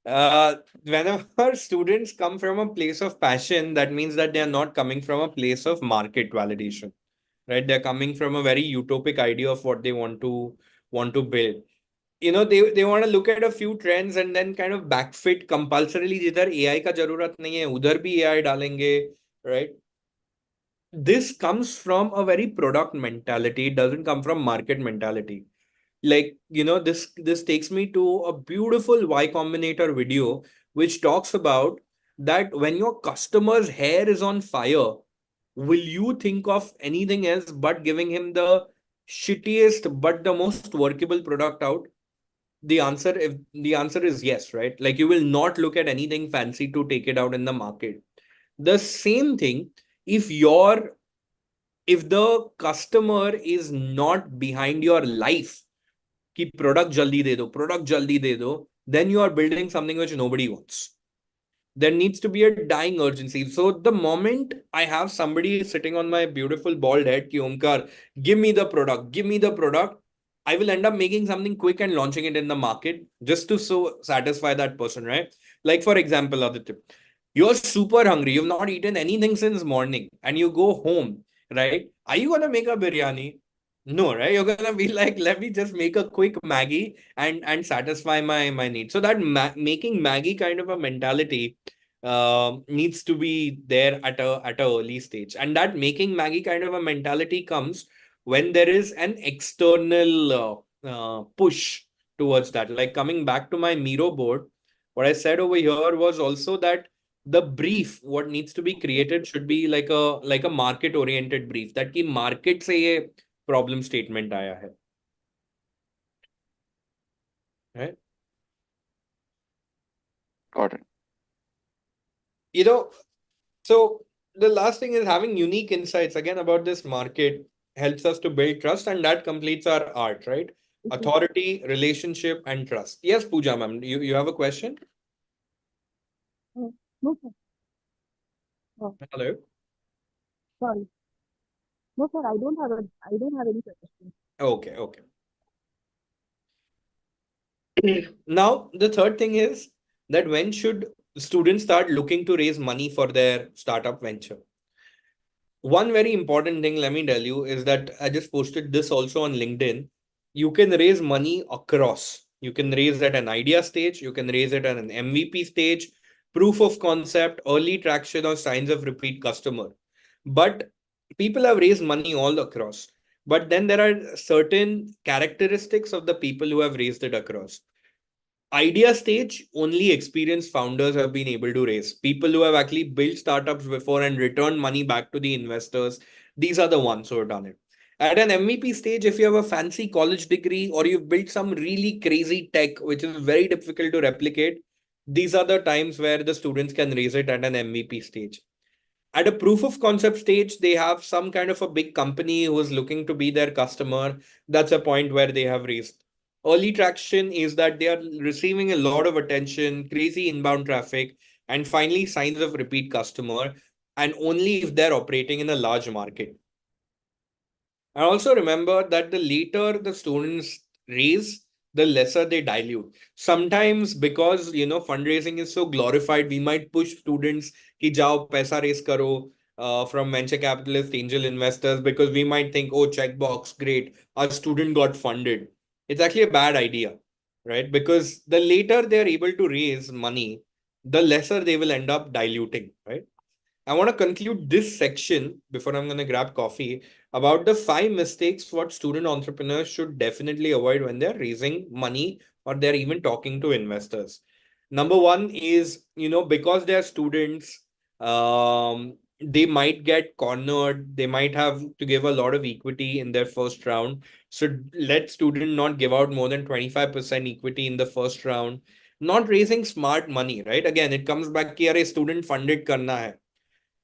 Whenever students come from a place of passion, that means that they are not coming from a place of market validation, right? They're coming from a very utopic idea of what they want to build. They want to look at a few trends and then kind of backfit compulsorily. जिधर AI का जरूरत नहीं है उधर भी AI डालेंगे, right? This comes from a very product mentality. It doesn't come from market mentality. Like, this takes me to a beautiful Y Combinator video which talks about that when your customer's hair is on fire, will you think of anything else but giving him the shittiest but the most workable product out? The answer is yes, right? Like, you will not look at anything fancy to take it out in the market. The same thing, if your if the customer is not behind your life, कि product jaldi de do, then you are building something which nobody wants. There needs to be a dying urgency. So the moment I have somebody sitting on my beautiful bald head, ki Omkar, give me the product, I will end up making something quick and launching it in the market just to so satisfy that person, right? Like, for example, Aditya, you're super hungry. You've not eaten anything since morning and you go home, right? Are you gonna make a biryani? No, right? You're gonna be like, let me just make a quick Maggie and satisfy my need. So that making Maggie kind of a mentality needs to be there at a early stage, and that making Maggie kind of a mentality comes when there is an external push towards that. Like, coming back to my Miro board, what I said over here was also that the brief what needs to be created should be like a market oriented brief, that ki market se ye problem statement आया है, right? Got it. you know so the last thing is having unique insights again about this market helps us to build trust, and that completes our art, right? Authority, relationship, and trust. Yes, Pooja ma'am, you have a question? No, sir. Hello. Sorry. No, sir, I don't have any suggestion. Okay. Now the third thing is that when should students start looking to raise money for their startup venture? One very important thing, let me tell you, is that I just posted this also on LinkedIn. You can raise money across. You can raise at an idea stage, you can raise it at an MVP stage, proof of concept, early traction, or signs of repeat customer. But people have raised money all across. But then there are certain characteristics of the people who have raised it across. Idea stage, only experienced founders have been able to raise. People who have actually built startups before and returned money back to the investors, these are the ones who have done it. At an MVP stage, if you have a fancy college degree or you've built some really crazy tech, which is very difficult to replicate, these are the times where the students can raise it at an MVP stage. At a proof of concept stage, they have some kind of a big company who is looking to be their customer. That's a point where they have raised. Early traction is that they are receiving a lot of attention, crazy inbound traffic, and finally signs of repeat customer, and only if they're operating in a large market. I also remember that the later the students raise, the lesser they dilute. Sometimes because fundraising is so glorified, we might push students ki jao paisa raise karo from venture capitalist angel investors because we might think, oh, checkbox, great, our student got funded. It's actually a bad idea, right? Because the later they're able to raise money, the lesser they will end up diluting, right? I want to conclude this section before I'm going to grab coffee about the 5 mistakes what student entrepreneurs should definitely avoid when they're raising money or they're even talking to investors. Number one is, because they're students, they might get cornered. They might have to give a lot of equity in their first round. So let student not give out more than 25% equity in the first round. Not raising smart money, right? Again, it comes back कि यार student funded करना है.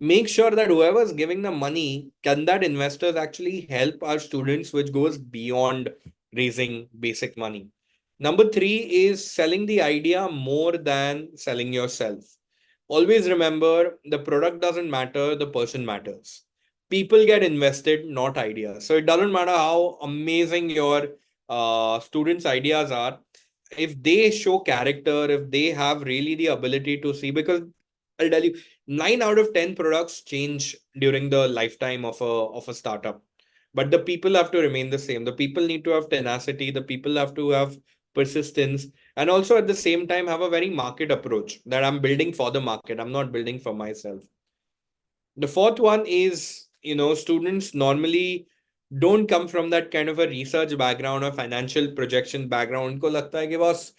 Make sure that whoever is giving the money, can that investors actually help our students, which goes beyond raising basic money. Number three is selling the idea more than selling yourself. Always remember the product doesn't matter, the person matters. People get invested, not ideas. So it doesn't matter how amazing your students' ideas are. If they show character, if they have really the ability to see, because I'll tell you, 9 out of 10 products change during the lifetime of a startup. But the people have to remain the same. The people need to have tenacity. The people have to have persistence, and also at the same time have a very market approach that I'm building for the market. I'm not building for myself. The fourth one is, students normally don't come from that kind of a research background or financial projection background. उनको लगता है कि बस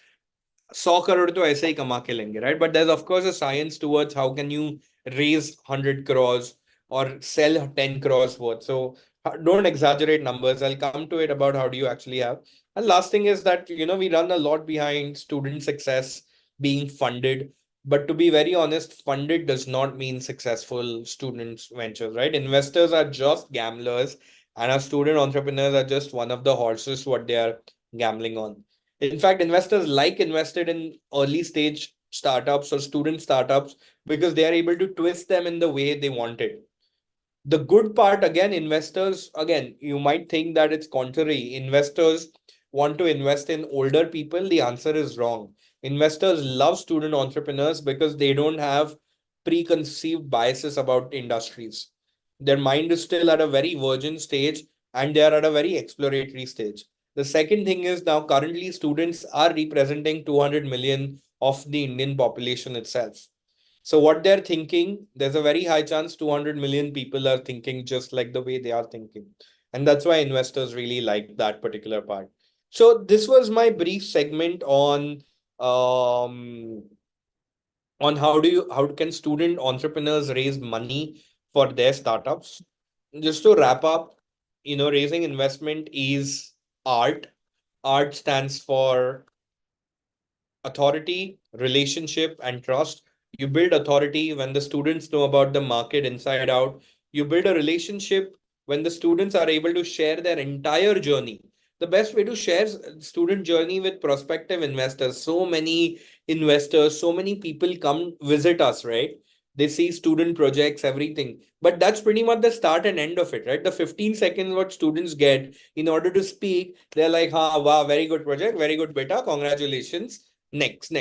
100 crore तो ऐसे ही कमा के लेंगे, right? But there's of course a science towards how can you raise 100 crores or sell 10 crores worth. So don't exaggerate numbers. I'll come to it about how do you actually have. And last thing is that, we run a lot behind student success being funded. But to be very honest, funded does not mean successful students ventures, right? Investors are just gamblers and our student entrepreneurs are just one of the horses what they are gambling on. In fact, investors like invested in early stage startups or student startups because they are able to twist them in the way they want it. The good part, again, investors, again, you might think that it's contrary. Investors want to invest in older people. The answer is wrong. Investors love student entrepreneurs because they don't have preconceived biases about industries. Their mind is still at a very virgin stage and they are at a very exploratory stage. The second thing is now currently students are representing 200 million of the Indian population itself. So what they're thinking, there's a very high chance 200 million people are thinking just like the way they are thinking. And that's why investors really like that particular part. So this was my brief segment um, on how can student entrepreneurs raise money for their startups. Just to wrap up, raising investment is art. Art stands for authority, relationship, and trust. You build authority when the students know about the market inside out. You build a relationship when the students are able to share their entire journey. The best way to share student journey with prospective investors. So many investors, so many people come visit us, right? They see student projects, everything. But that's pretty much the start and end of it, right? The 15 seconds what students get in order to speak, they're like, ha, wow, very good project, very good beta, congratulations. Next.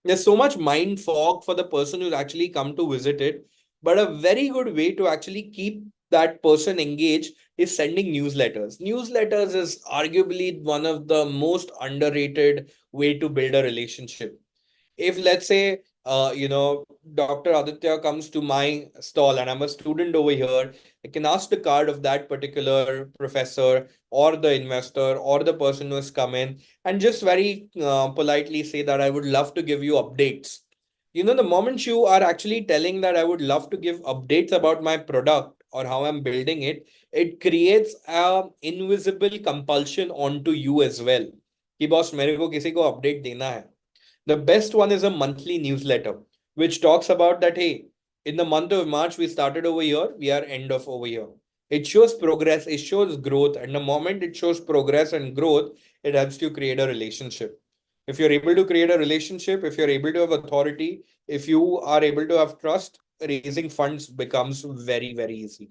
There's so much mind fog for the person who's actually come to visit it. But a very good way to actually keep that person engaged is sending newsletters. Newsletters is arguably one of the most underrated way to build a relationship. If let's say Dr. Aditya comes to my stall and I'm a student over here, I can ask the card of that particular professor or the investor or the person who has come in and just very politely say that I would love to give you updates. The moment you are actually telling that I would love to give updates about my product or how I'm building it, it creates a invisible compulsion onto you as well कि boss मेरे को किसी को update देना है. The best one is a monthly newsletter, which talks about that, hey, in the month of March, we started over here, we are end of over here. It shows progress, it shows growth. And the moment it shows progress and growth, it helps you create a relationship. If you're able to create a relationship, if you're able to have authority, if you are able to have trust, raising funds becomes very, very easy.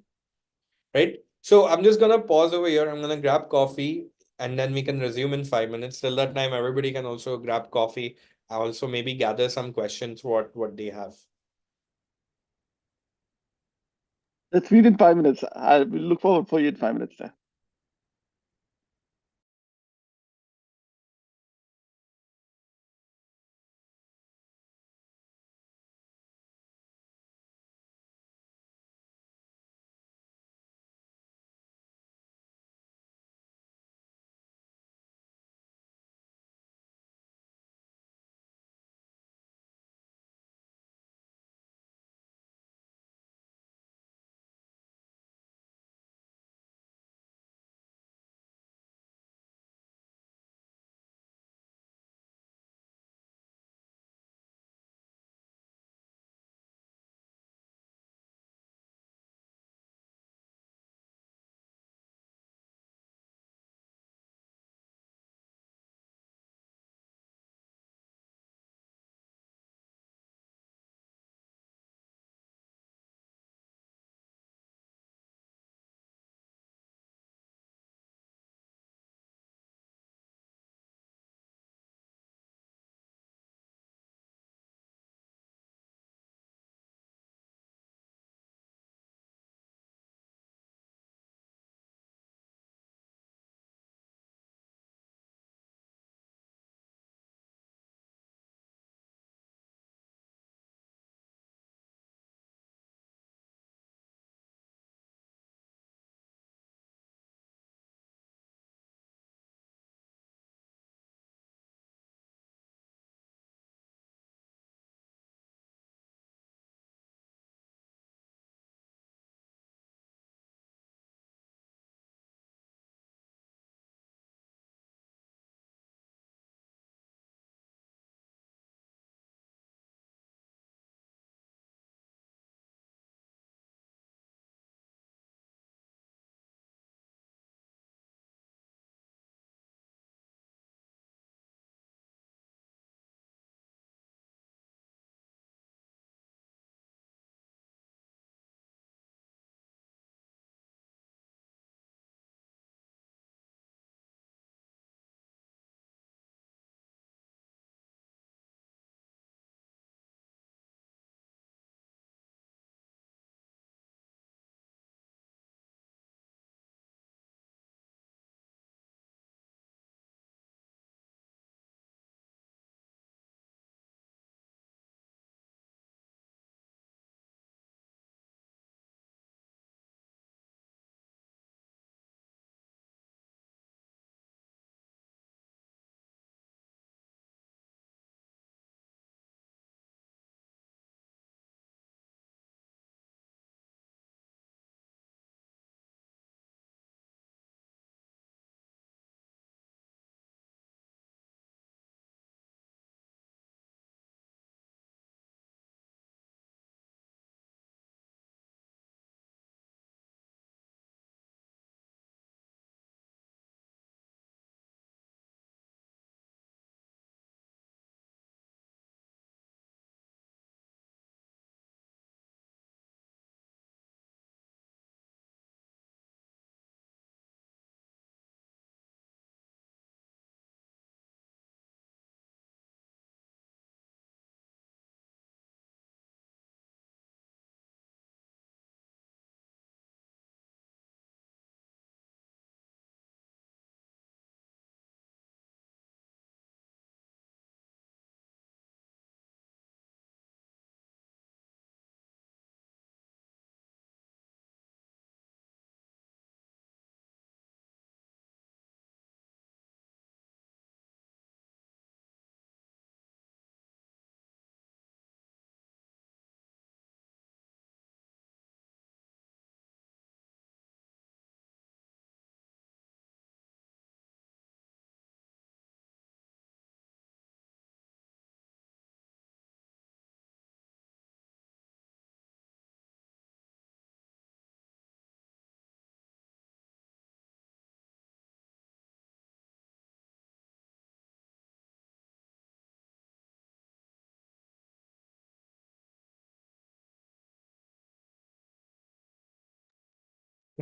Right? So I'm just gonna pause over here. I'm gonna grab coffee and then we can resume in 5 minutes. Till that time, everybody can also grab coffee. I also maybe gather some questions what they have. Let's meet in 5 minutes. I will look forward for you in 5 minutes there.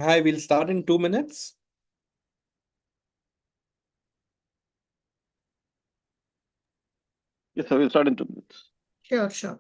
Hi, we'll start in 2 minutes. Yes, sir, we'll start in 2 minutes. Sure, sure.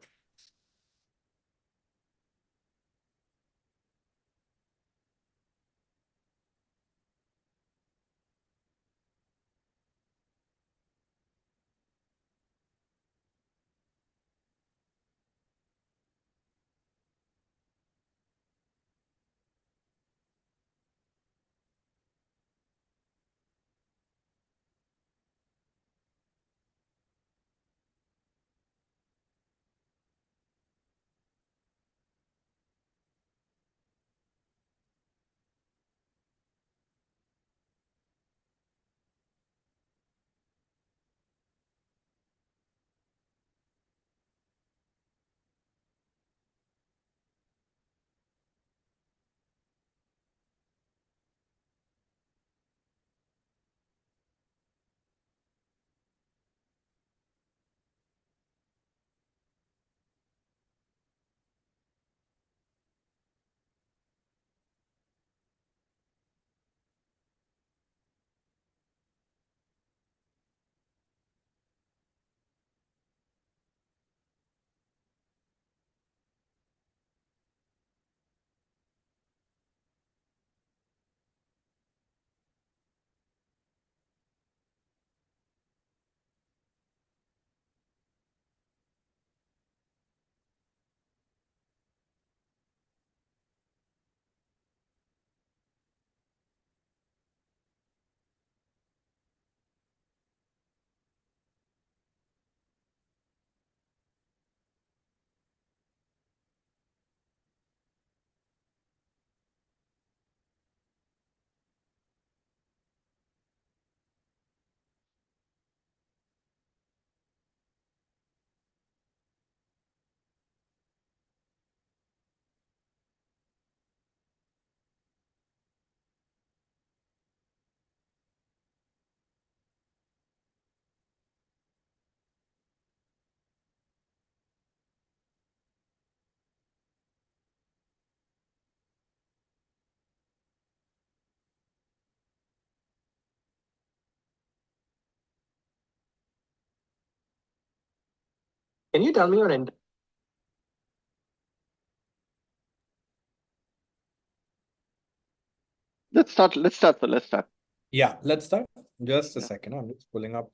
Can you tell me your end? Let's start. Let's start, sir. Let's start. Yeah, let's start. Just a Yeah. second. I'm just pulling up.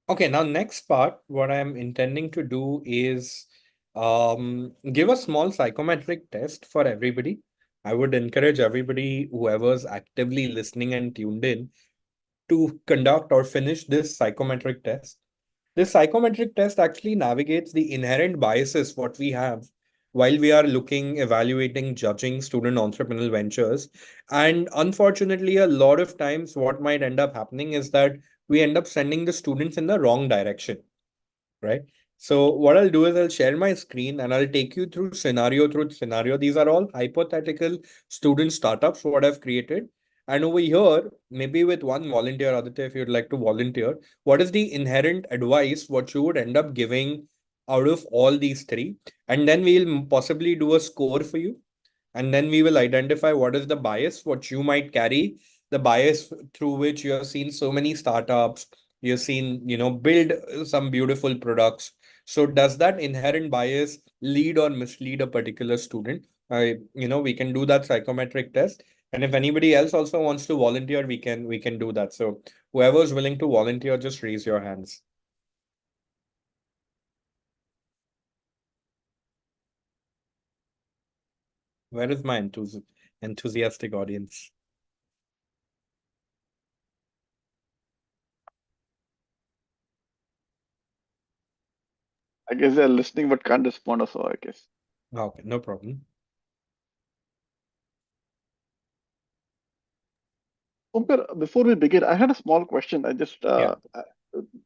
Okay, now next part, what I'm intending to do is give a small psychometric test for everybody. I would encourage everybody, whoever's actively listening and tuned in, to conduct or finish this psychometric test. This psychometric test actually navigates the inherent biases what we have while we are looking, evaluating, judging student entrepreneurial ventures. And unfortunately, a lot of times what might end up happening is that we end up sending the students in the wrong direction, right? So what I'll do is I'll share my screen and I'll take you through scenario. These are all hypothetical student startups, what I've created. And over here, maybe with one volunteer, Aditya, if you'd like to volunteer, what is the inherent advice what you would end up giving out of all these three? And then we'll possibly do a score for you, and then we will identify what is the bias what you might carry, the bias through which you have seen so many startups, you've seen, build some beautiful products. So does that inherent bias lead or mislead a particular student? We can do that psychometric test, and if anybody else also wants to volunteer, we can do that. So whoever is willing to volunteer, just raise your hands. Where is my enthusiastic audience? I guess they're listening but can't respond or so, I guess. Okay, no problem. Omkar, before we begin, I had a small question. I just Yeah.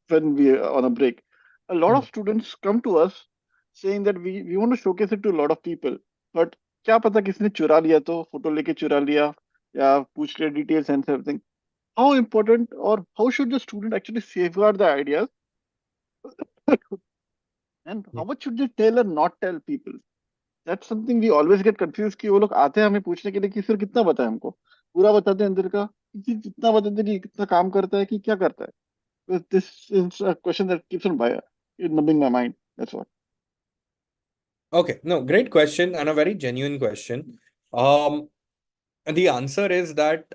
when we are on a break. A lot of students come to us saying that we want to showcase it to a lot of people, but क्या पता किसने चुरा लिया तो photo लेके चुरा लिया या पूछ लिया details and everything. How important or how should the student actually safeguard the ideas and how much should they tell and not tell people? That's something we always get confused कि वो लोग आते हैं हमें पूछने के लिए कि सर कितना पता है हमको पूरा बताते हैं अंदर का कितना बताते हैं कि कितना काम करता है कि क्या करता है. This is a question that keeps on numbing my mind. That's what. Okay, no, great question and a very genuine question. And the answer is that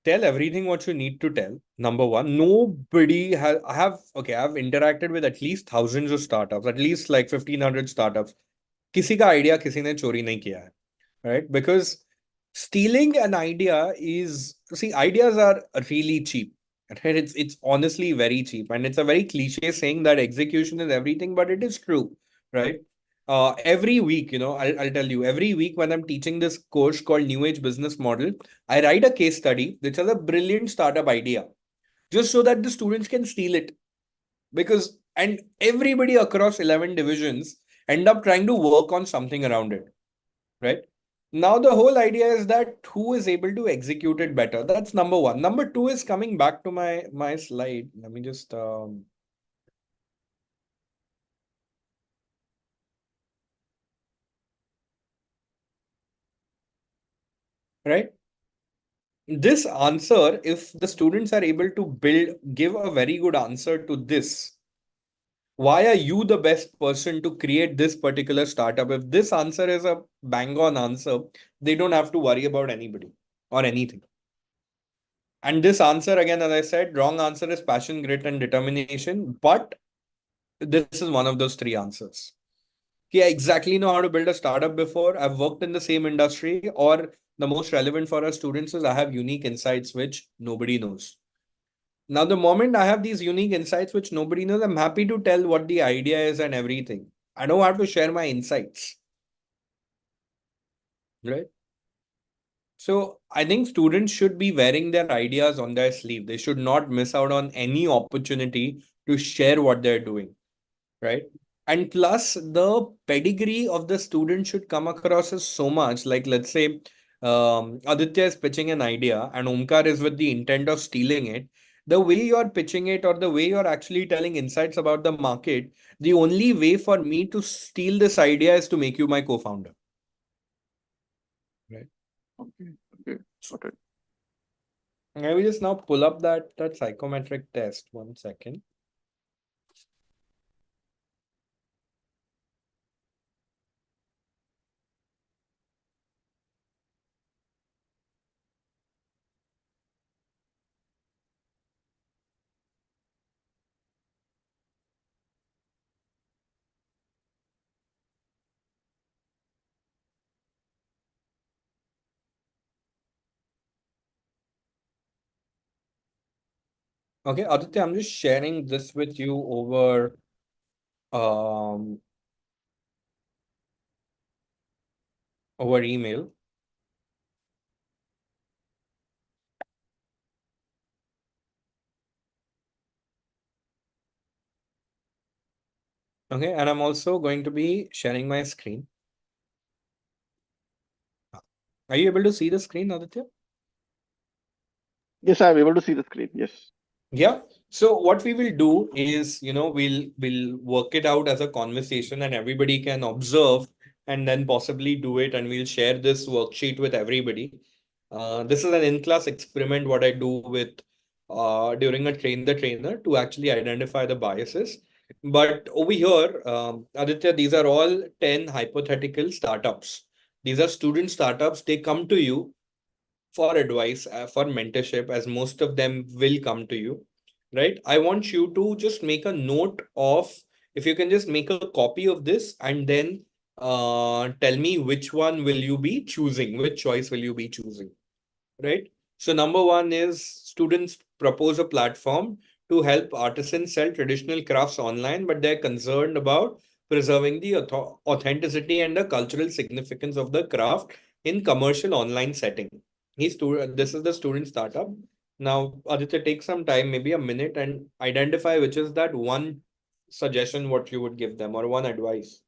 tell everything what you need to tell. Number one, nobody has, I've interacted with at least thousands of startups, at least like 1,500 startups. किसी का idea किसी ने चोरी नहीं किया है, right? Because stealing an idea is, see, ideas are really cheap. Right? It's honestly very cheap. And it's a very cliche saying that execution is everything, but it is true, right? Every week, I'll tell you, every week when I'm teaching this course called New Age Business Model, I write a case study which has a brilliant startup idea, just so that the students can steal it. And everybody across 11 divisions end up trying to work on something around it, right? Now, the whole idea is that who is able to execute it better. That's number one. Number two is coming back to my slide. Let me just right. This answer, if the students are able to give a very good answer to this, why are you the best person to create this particular startup? If this answer is a bang on answer, they don't have to worry about anybody or anything. And this answer, again, as I said, wrong answer is passion, grit, and determination. But this is one of those three answers. I exactly know how to build a startup before. I've worked in the same industry, or the most relevant for our students is I have unique insights which nobody knows. Now, the moment I have these unique insights which nobody knows, I'm happy to tell what the idea is and everything. I don't have to share my insights. Right? So I think students should be wearing their ideas on their sleeve. They should not miss out on any opportunity to share what they're doing. Right? And plus, the pedigree of the student should come across as so much. Like, let's say, Aditya is pitching an idea and Omkar is with the intent of stealing it. The way you're pitching it or the way you're actually telling insights about the market, the only way for me to steal this idea is to make you my co-founder. Right? Okay. Okay. I will just now pull up that psychometric test. 1 second. Okay, Aditya, I'm just sharing this with you over email. Okay, and I'm also going to be sharing my screen. Are you able to see the screen, Aditya? Yes, I'm able to see the screen. Yes. Yeah. So what we will do is, we'll work it out as a conversation and everybody can observe and then possibly do it, and we'll share this worksheet with everybody. This is an in-class experiment what I do with during a train the trainer to actually identify the biases. But over here, Aditya, these are all 10 hypothetical startups. These are student startups. They come to you for advice, for mentorship, as most of them will come to you, right? I want you to just make a note of, if you can just make a copy of this and then tell me which one will you be choosing, which choice will you be choosing, right? So number one is students propose a platform to help artisans sell traditional crafts online, but they're concerned about preserving the authenticity and the cultural significance of the craft in commercial online setting. This is the student startup. Now, Aditya, take some time, maybe a minute, and identify which is that one suggestion what you would give them or one advice.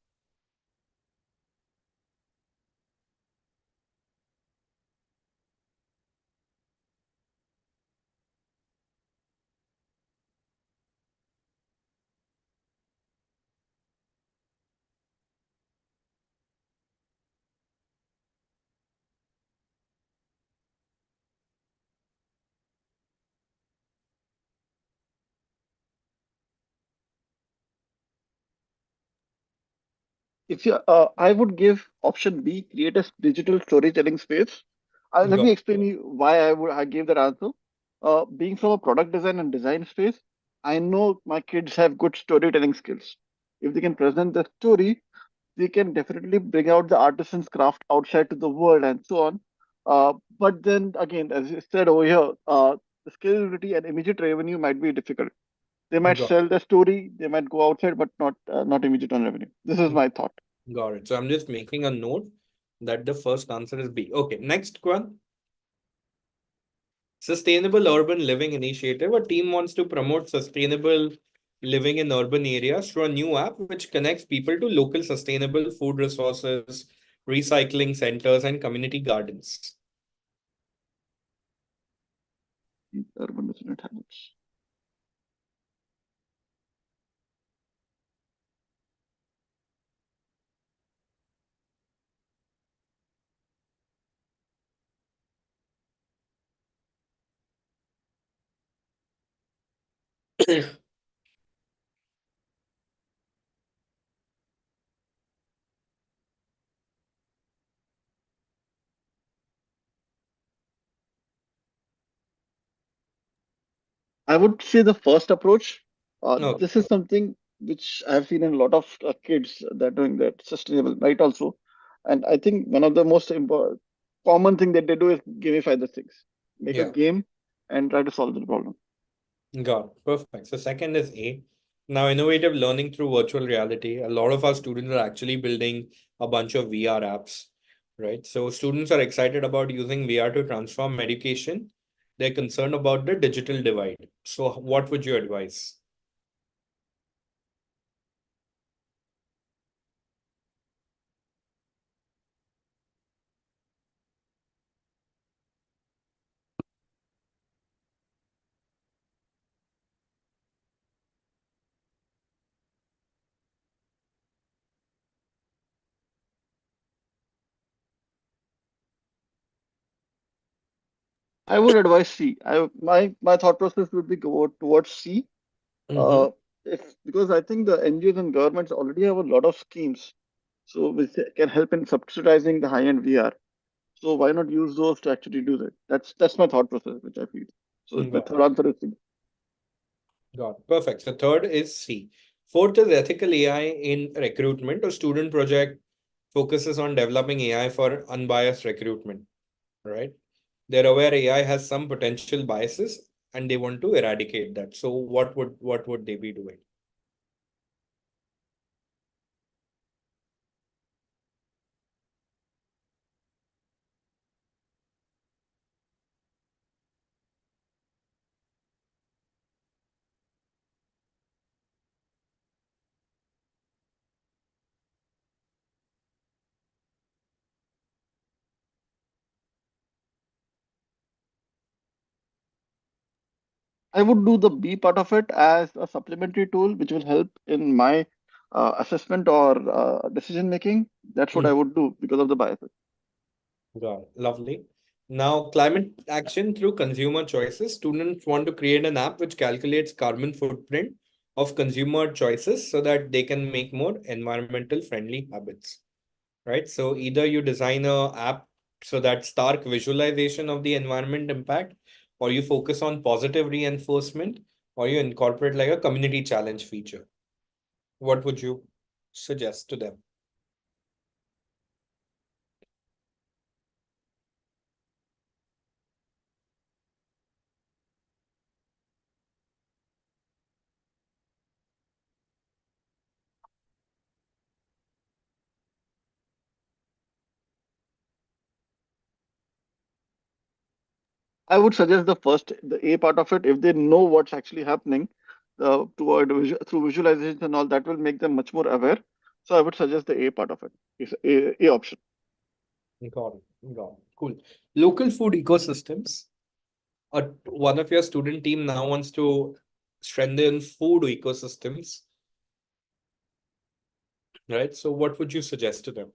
If you, I would give option B, create a digital storytelling space. Let Got, me explain you why I gave that answer. Being from a product design and design space, I know my kids have good storytelling skills. If they can present the story, they can definitely bring out the artisan's craft outside to the world and so on. But then again, as you said over here, the scalability and immediate revenue might be difficult. They might got, sell the story, they might go outside, but not immediate on revenue. This is my thought. got it. So I'm just making a note that the first answer is B. Okay, next one. Sustainable Urban Living Initiative. A team wants to promote sustainable living in urban areas through a new app which connects people to local sustainable food resources, recycling centers, and community gardens. Urban resident habits. I would say the first approach. No, This is something which I've seen in a lot of kids that are doing that sustainable, right? Also, and I think one of the most important common thing that they do is gamify the things, make a yeah, game, and try to solve the problem. got it. Perfect. So second is A. Now, innovative learning through virtual reality. A lot of our students are actually building a bunch of VR apps, right? So students are excited about using VR to transform education. They're concerned about the digital divide. So what would you advise? I would advise C. My thought process would be go towards C. Mm-hmm. Uh, if because I think the NGOs and governments already have a lot of schemes, so which can help in subsidizing the high-end VR. So why not use those to actually do that? That's my thought process, which I feel. So my Got third answer is C. Got it. Perfect. So third is C. Fourth is ethical AI in recruitment. A student project focuses on developing AI for unbiased recruitment, right? They're aware AI has some potential biases and they want to eradicate that. So what would they be doing? I would do the B part of it as a supplementary tool, which will help in my assessment or decision making. That's what I would do because of the biases. Got it. Lovely. Now, climate action through consumer choices. Students want to create an app which calculates carbon footprint of consumer choices so that they can make more environmental friendly habits, right? So either you design a app so that stark visualization of the environment impact, or you focus on positive reinforcement, or you incorporate like a community challenge feature. What would you suggest to them? I would suggest the A part of it. If they know what's actually happening, through visualization and all, that will make them much more aware. So I would suggest the A part of it. Is A option. Got it. Got it. Cool. Local food ecosystems. One of your student team now wants to strengthen food ecosystems, right? So what would you suggest to them?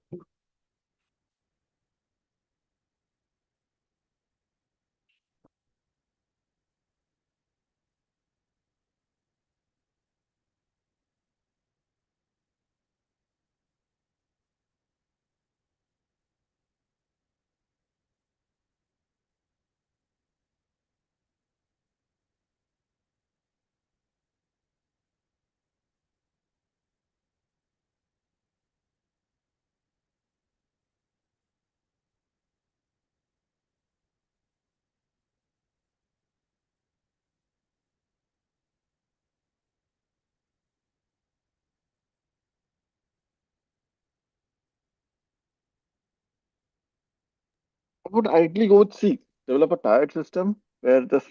I would ideally go with C. Develop a tiered system where the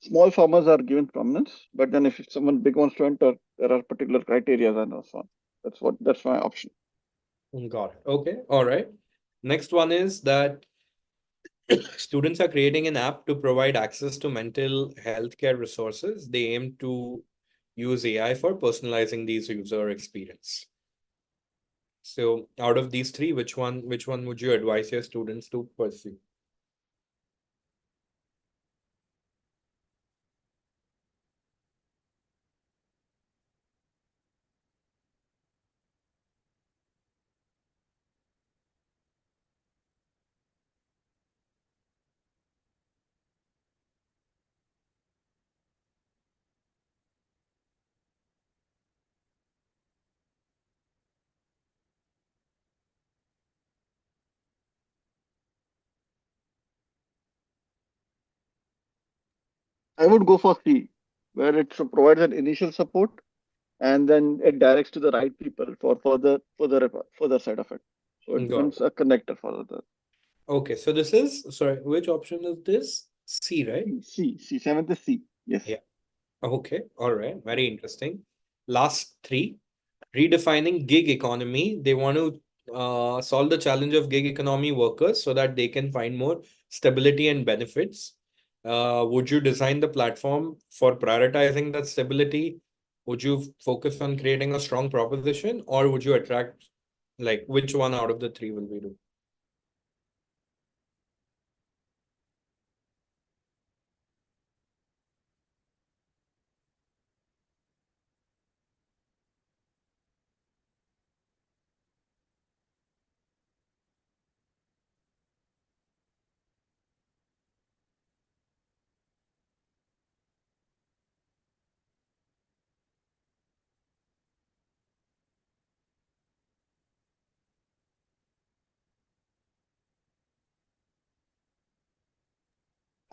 small farmers are given prominence, but then if someone big wants to enter, there are particular criteria and so on. That's my option. Got it. Okay. All right. Next one is that students are creating an app to provide access to mental health care resources. They aim to use AI for personalizing these user experience. So out of these three, which one would you advise your students to pursue? I would go for C, where it provides an initial support and then it directs to the right people for further side of it. So it Got becomes a connector for the Okay, so this is, sorry, which option is this? C, right? seventh is C. Yes. Yeah. Okay, all right, very interesting. Last three, redefining gig economy. They want to solve the challenge of gig economy workers so that they can find more stability and benefits. Would you design the platform for prioritizing that stability? Would you focus on creating a strong proposition, or would you attract, like, which one out of the three will we do?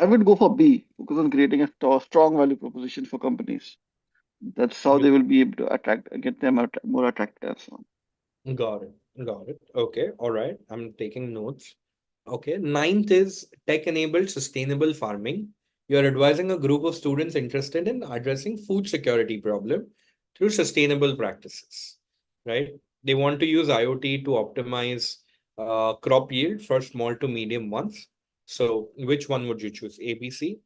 I would go for B, focus on creating a strong value proposition for companies. That's how they will be able to get them more attractive and so on. Got it. Got it. Okay. All right. I'm taking notes. Okay. Ninth is tech-enabled sustainable farming. You're advising a group of students interested in addressing food security problem through sustainable practices, right? They want to use IoT to optimize crop yield for small to medium ones. So which one would you choose? ABC?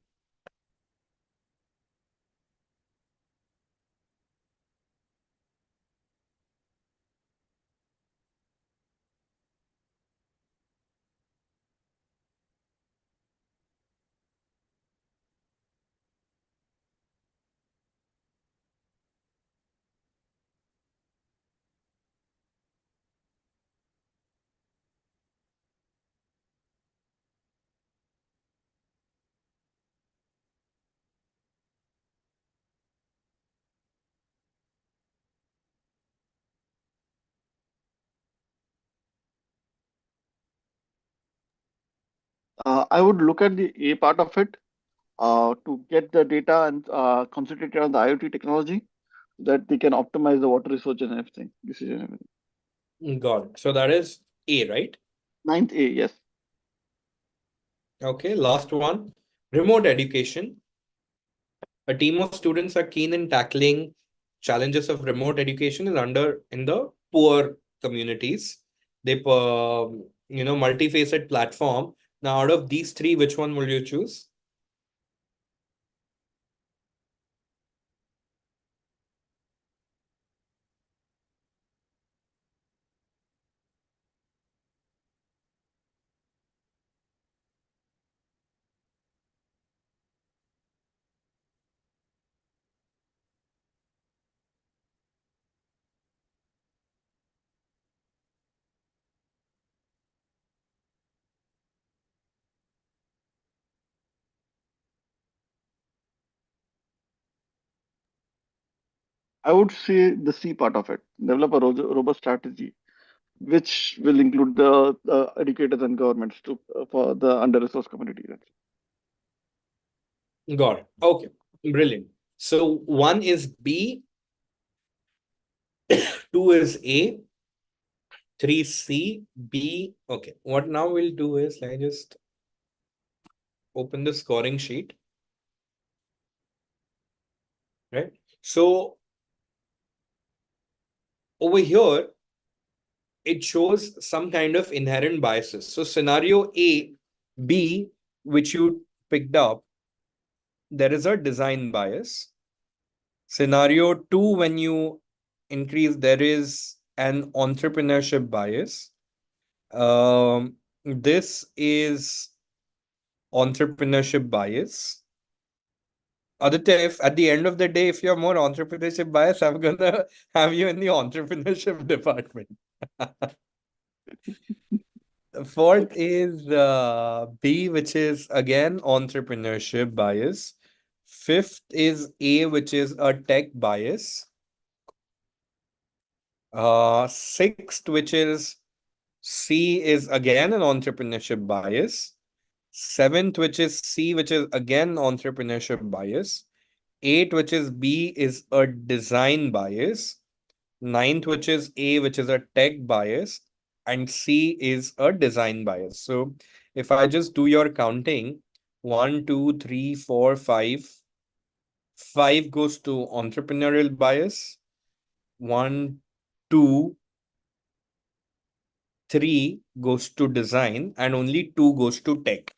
I would look at the A part of it to get the data and concentrate on the IoT technology that they can optimize the water resource and everything, decision and everything. Got it. So that is A, right? Ninth A, yes. Okay. Last one. Remote education. A team of students are keen in tackling challenges of remote education in the poor communities. They multifaceted platform. Now, out of these three, which one will you choose? I would say the C part of it. Develop a robust strategy, which will include the educators and governments to for the under-resourced communities. Got it. Okay, brilliant. So one is B, two is A, three C, B. Okay, what now we'll do is I just open the scoring sheet, right? So over here, it shows some kind of inherent biases. So scenario A, B, which you picked up, there is a design bias. Scenario 2, when you increase, there is an entrepreneurship bias. This is entrepreneurship bias. Aditya, if at the end of the day, if you're more entrepreneurship bias, I'm gonna have you in the entrepreneurship department. Fourth is B, which is again entrepreneurship bias. Fifth is A, which is a tech bias. Sixth, which is C, is again an entrepreneurship bias. Seventh, which is C, which is again entrepreneurship bias. Eight, which is B, is a design bias. Ninth, which is A, which is a tech bias. And C is a design bias. So if I just do your counting, 1, 2, 3, 4, 5, 5 goes to entrepreneurial bias. 1, 2, 3 goes to design, and only 2 goes to tech.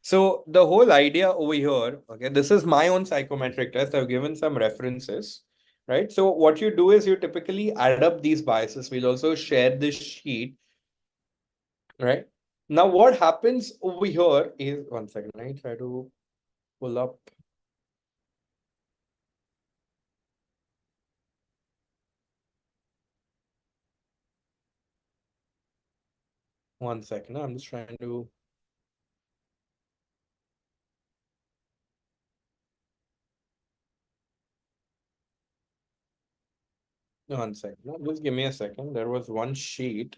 So the whole idea over here, okay, this is my own psychometric test. I've given some references, right? So what you do is you typically add up these biases. We'll also share this sheet, right? Now what happens over here is, one second, I try to pull up. One second, I'm just trying to. One second, just give me a second. There was one sheet.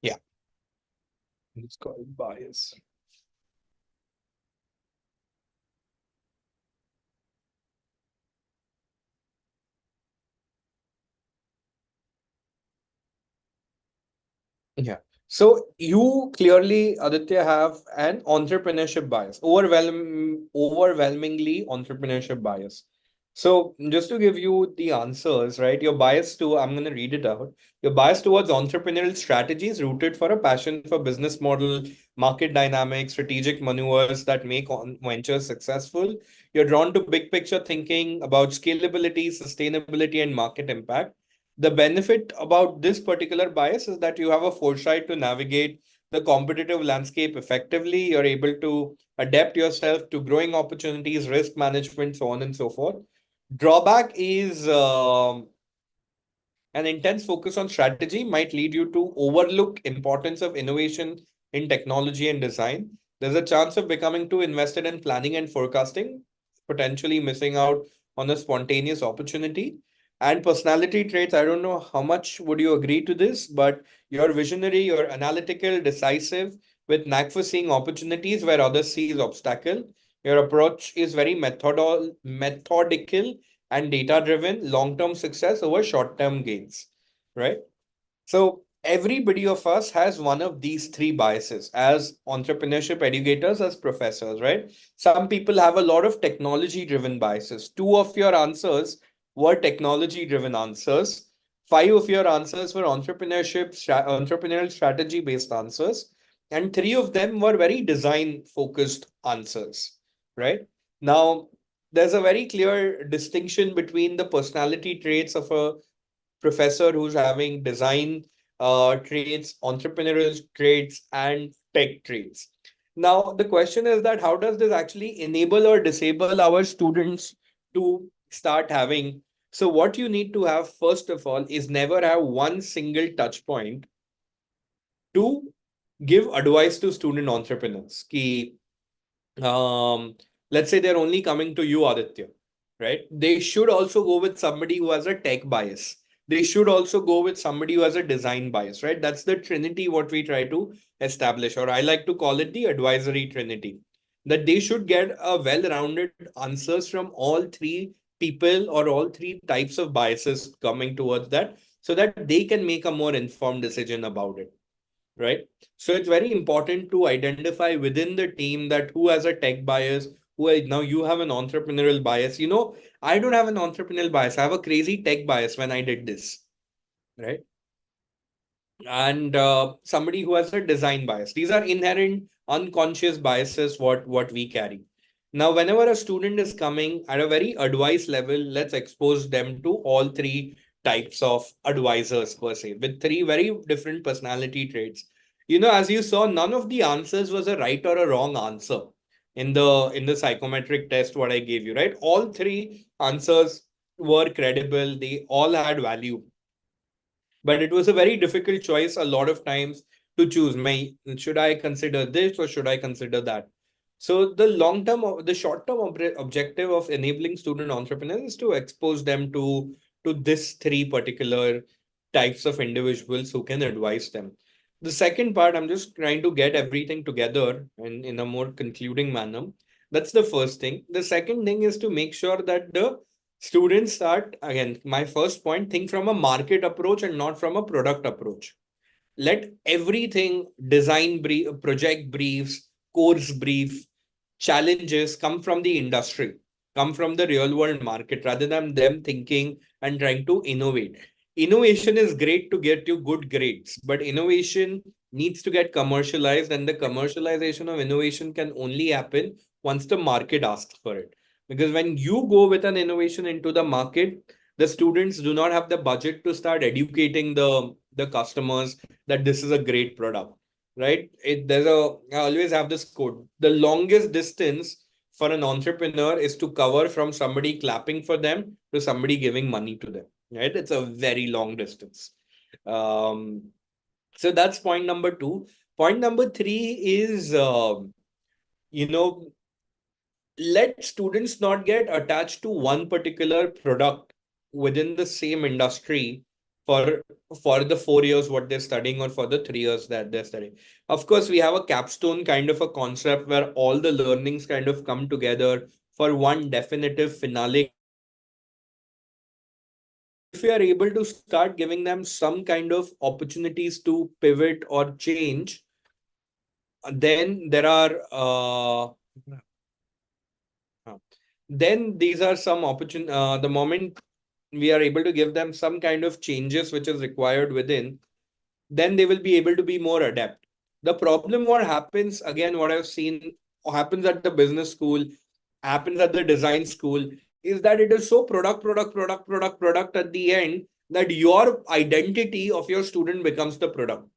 Yeah, it's called bias. Yeah. So you clearly, Aditya, have an entrepreneurship bias, overwhelmingly entrepreneurship bias. So just to give you the answers, right? Your bias to, I'm going to read it out. Your bias towards entrepreneurial strategies rooted for a passion for business model, market dynamics, strategic maneuvers that make ventures successful. You're drawn to big picture thinking about scalability, sustainability, and market impact. The benefit about this particular bias is that you have a foresight to navigate the competitive landscape effectively. You're able to adapt yourself to growing opportunities, risk management, so on and so forth. Drawback is an intense focus on strategy might lead you to overlook importance of innovation in technology and design. There's a chance of becoming too invested in planning and forecasting, potentially missing out on a spontaneous opportunity. And personality traits, I don't know how much would you agree to this, but you're visionary, you're analytical, decisive, with knack for seeing opportunities where others see obstacle. Your approach is very methodical and data driven, long term success over short term gains, right? So everybody of us has one of these three biases as entrepreneurship educators, as professors, right? Some people have a lot of technology driven biases. Two of your answers were technology driven answers. Five of your answers were entrepreneurial strategy based answers. And three of them were very design focused answers, right? Now, there's a very clear distinction between the personality traits of a professor who's having design traits, entrepreneurial traits, and tech traits. Now, the question is that how does this actually enable or disable our students to start having? So, what you need to have, first of all, is never have one single touch point to give advice to student entrepreneurs. Ki, um, let's say they're only coming to you, Aditya, right? They should also go with somebody who has a tech bias. They should also go with somebody who has a design bias, right? That's the trinity what we try to establish, or I like to call it the advisory trinity. That they should get a well-rounded answers from all three people or all three types of biases coming towards that, so that they can make a more informed decision about it, right? So it's very important to identify within the team that who has a tech bias, now you have an entrepreneurial bias. I don't have an entrepreneurial bias. I have a crazy tech bias when I did this, right? And somebody who has a design bias. These are inherent unconscious biases what we carry. Now, whenever a student is coming at a very advice level, let's expose them to all three types of advisors per se, with three very different personality traits. As you saw, none of the answers was a right or a wrong answer in the psychometric test what I gave you, right? All three answers were credible, they all had value, but it was a very difficult choice a lot of times to choose. Should I consider this or should I consider that? So the short term objective of enabling student entrepreneurs is to expose them to this three particular types of individuals who can advise them. The second part, I'm just trying to get everything together in a more concluding manner. That's the first thing. The second thing is to make sure that the students start, again, my first point, think from a market approach and not from a product approach. Let everything, design brief, project briefs, course brief, challenges come from the industry, come from the real world market, rather than them thinking and trying to innovate. Innovation is great to get you good grades, but innovation needs to get commercialized, and the commercialization of innovation can only happen once the market asks for it. Because when you go with an innovation into the market, the students do not have the budget to start educating the customers that this is a great product, right? I always have this quote: the longest distance for an entrepreneur is to cover from somebody clapping for them to somebody giving money to them, right? It's a very long distance. Um, so that's point number two. Point number three is, you know, let students not get attached to one particular product within the same industry for for the 4 years what they're studying, or for the 3 years that they're studying. Of course, we have a capstone kind of a concept where all the learnings kind of come together for one definitive finale kind of a concept. But if we are able to start giving them some kind of opportunities to pivot or change, then there are then these are some opportun the moment we are able to give them some kind of changes which is required within, then they will be able to be more adept. The problem what happens, again, what I've seen happens at the business school, happens at the design school, is that it is so product at the end that your identity of your student becomes the product.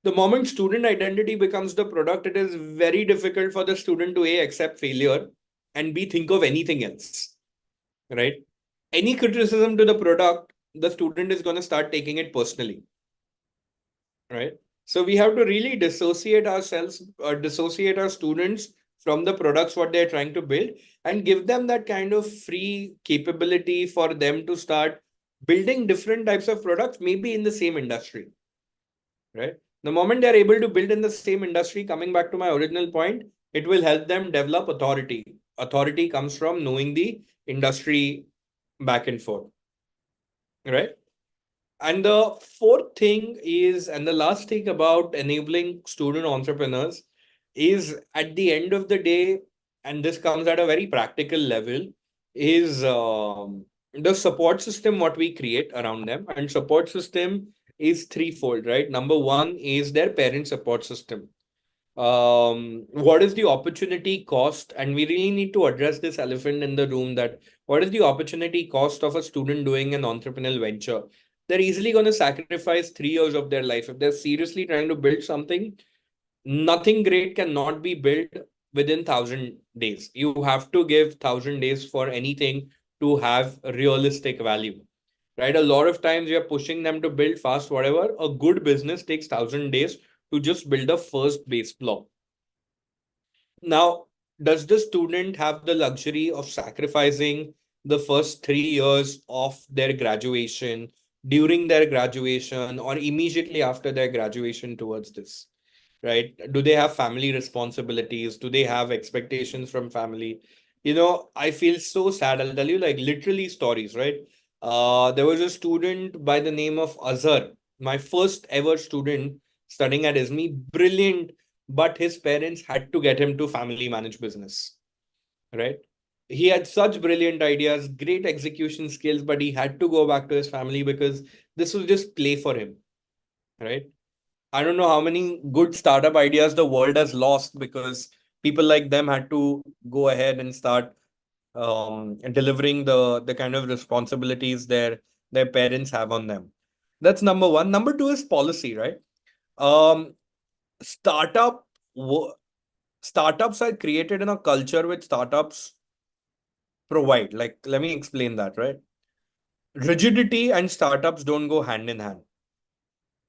The moment student identity becomes the product, it is very difficult for the student to A, accept failure, and B, think of anything else, right? Any criticism to the product, the student is going to start taking it personally, right? So we have to really dissociate ourselves, dissociate our students from the products what they're trying to build, and give them that kind of free capability for them to start building different types of products, maybe in the same industry, right? The moment they're able to build in the same industry, coming back to my original point, it will help them develop authority. Authority comes from knowing the industry back and forth, right? And the fourth thing is, and the last thing about enabling student entrepreneurs is at the end of the day, and this comes at a very practical level, is the support system what we create around them. And support system is threefold, right? Number one is their parent support system. What is the opportunity cost? And we really need to address this elephant in the room, that what is the opportunity cost of a student doing an entrepreneurial venture? They're easily going to sacrifice 3 years of their life. If they're seriously trying to build something, nothing great cannot be built within 1,000 days. You have to give 1,000 days for anything to have realistic value, right? A lot of times we are pushing them to build fast, whatever. A good business takes 1,000 days to just build a first base block. Now, does the student have the luxury of sacrificing the first 3 years of their graduation, during their graduation, or immediately after their graduation towards this? Right? Do they have family responsibilities? Do they have expectations from family? I feel so sad. I'll tell you, like, literally stories, right? There was a student by the name of Azhar, my first ever student studying at ISME, brilliant, but his parents had to get him to family manage business, right? He had such brilliant ideas, great execution skills, but he had to go back to his family because this was just play for him, right? I don't know how many good startup ideas the world has lost because people like them had to go ahead and start delivering the kind of responsibilities their parents have on them. That's number one. Number two is policy, right? Um, startup startups are created in a culture which startups provide. Like, let me explain that, right? Rigidity and startups don't go hand in hand,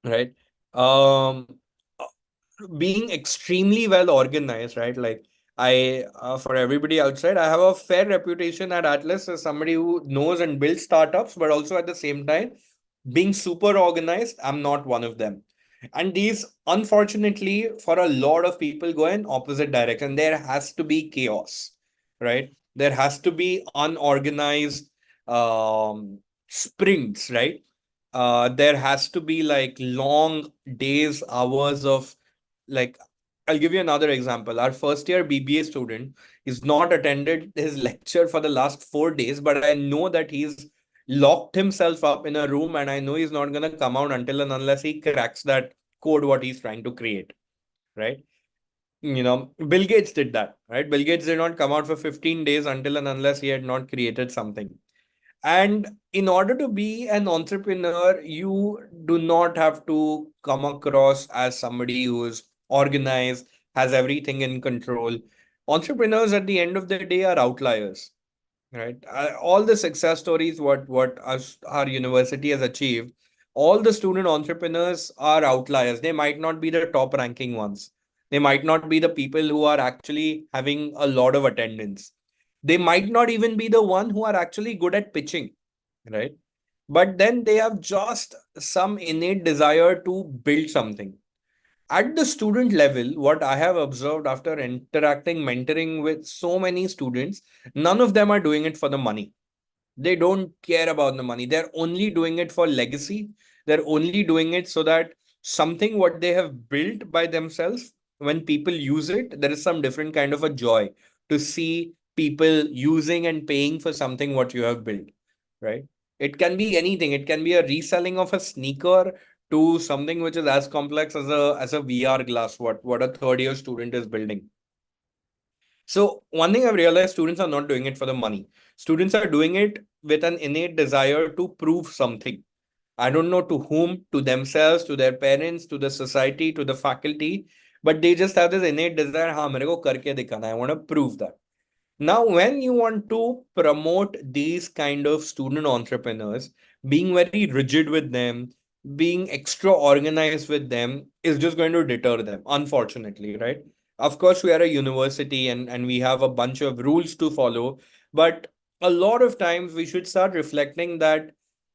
right? Um, Being extremely well organized, right? Like, for everybody outside, I have a fair reputation at Atlas as somebody who knows and builds startups, but also at the same time, being super organized, I'm not one of them. And these, unfortunately, for a lot of people, go in opposite direction. There has to be chaos, right? There has to be unorganized sprints, right? There has to be like long days, hours of, like, I'll give you another example. Our first year BBA student is not attended his lecture for the last 4 days, but I know that he's locked himself up in a room, and I know he's not going to come out until and unless he cracks that code what he's trying to create, right? Bill Gates did that, right? Bill Gates did not come out for 15 days until and unless he had not created something. And in order to be an entrepreneur, you do not have to come across as somebody who is organized, has everything in control. Entrepreneurs at the end of the day are outliers, right? All the success stories, what our university has achieved, all the student entrepreneurs are outliers. They might not be the top ranking ones. They might not be the people who are actually having a lot of attendance. They might not even be the one who are actually good at pitching, right? But then they have just some innate desire to build something. At the student level, what I have observed after interacting, mentoring with so many students, none of them are doing it for the money. They don't care about the money. They're only doing it for legacy. They're only doing it so that something what they have built by themselves, when people use it, there is some different kind of a joy to see people using and paying for something what you have built, right? It can be anything. It can be a reselling of a sneaker to something which is as complex as a VR glass, what a third year student is building. So one thing I've realized, students are not doing it for the money. Students are doing it with an innate desire to prove something. I don't know to whom, to themselves, to their parents, to the society, to the faculty, but they just have this innate desire, हाँ मेरे को करके दिखाना, I want to prove that. Now, when you want to promote these kind of student entrepreneurs, being very rigid with them, being extra organized with them is just going to deter them, unfortunately, right? Of course, we are a university and we have a bunch of rules to follow, but a lot of times we should start reflecting that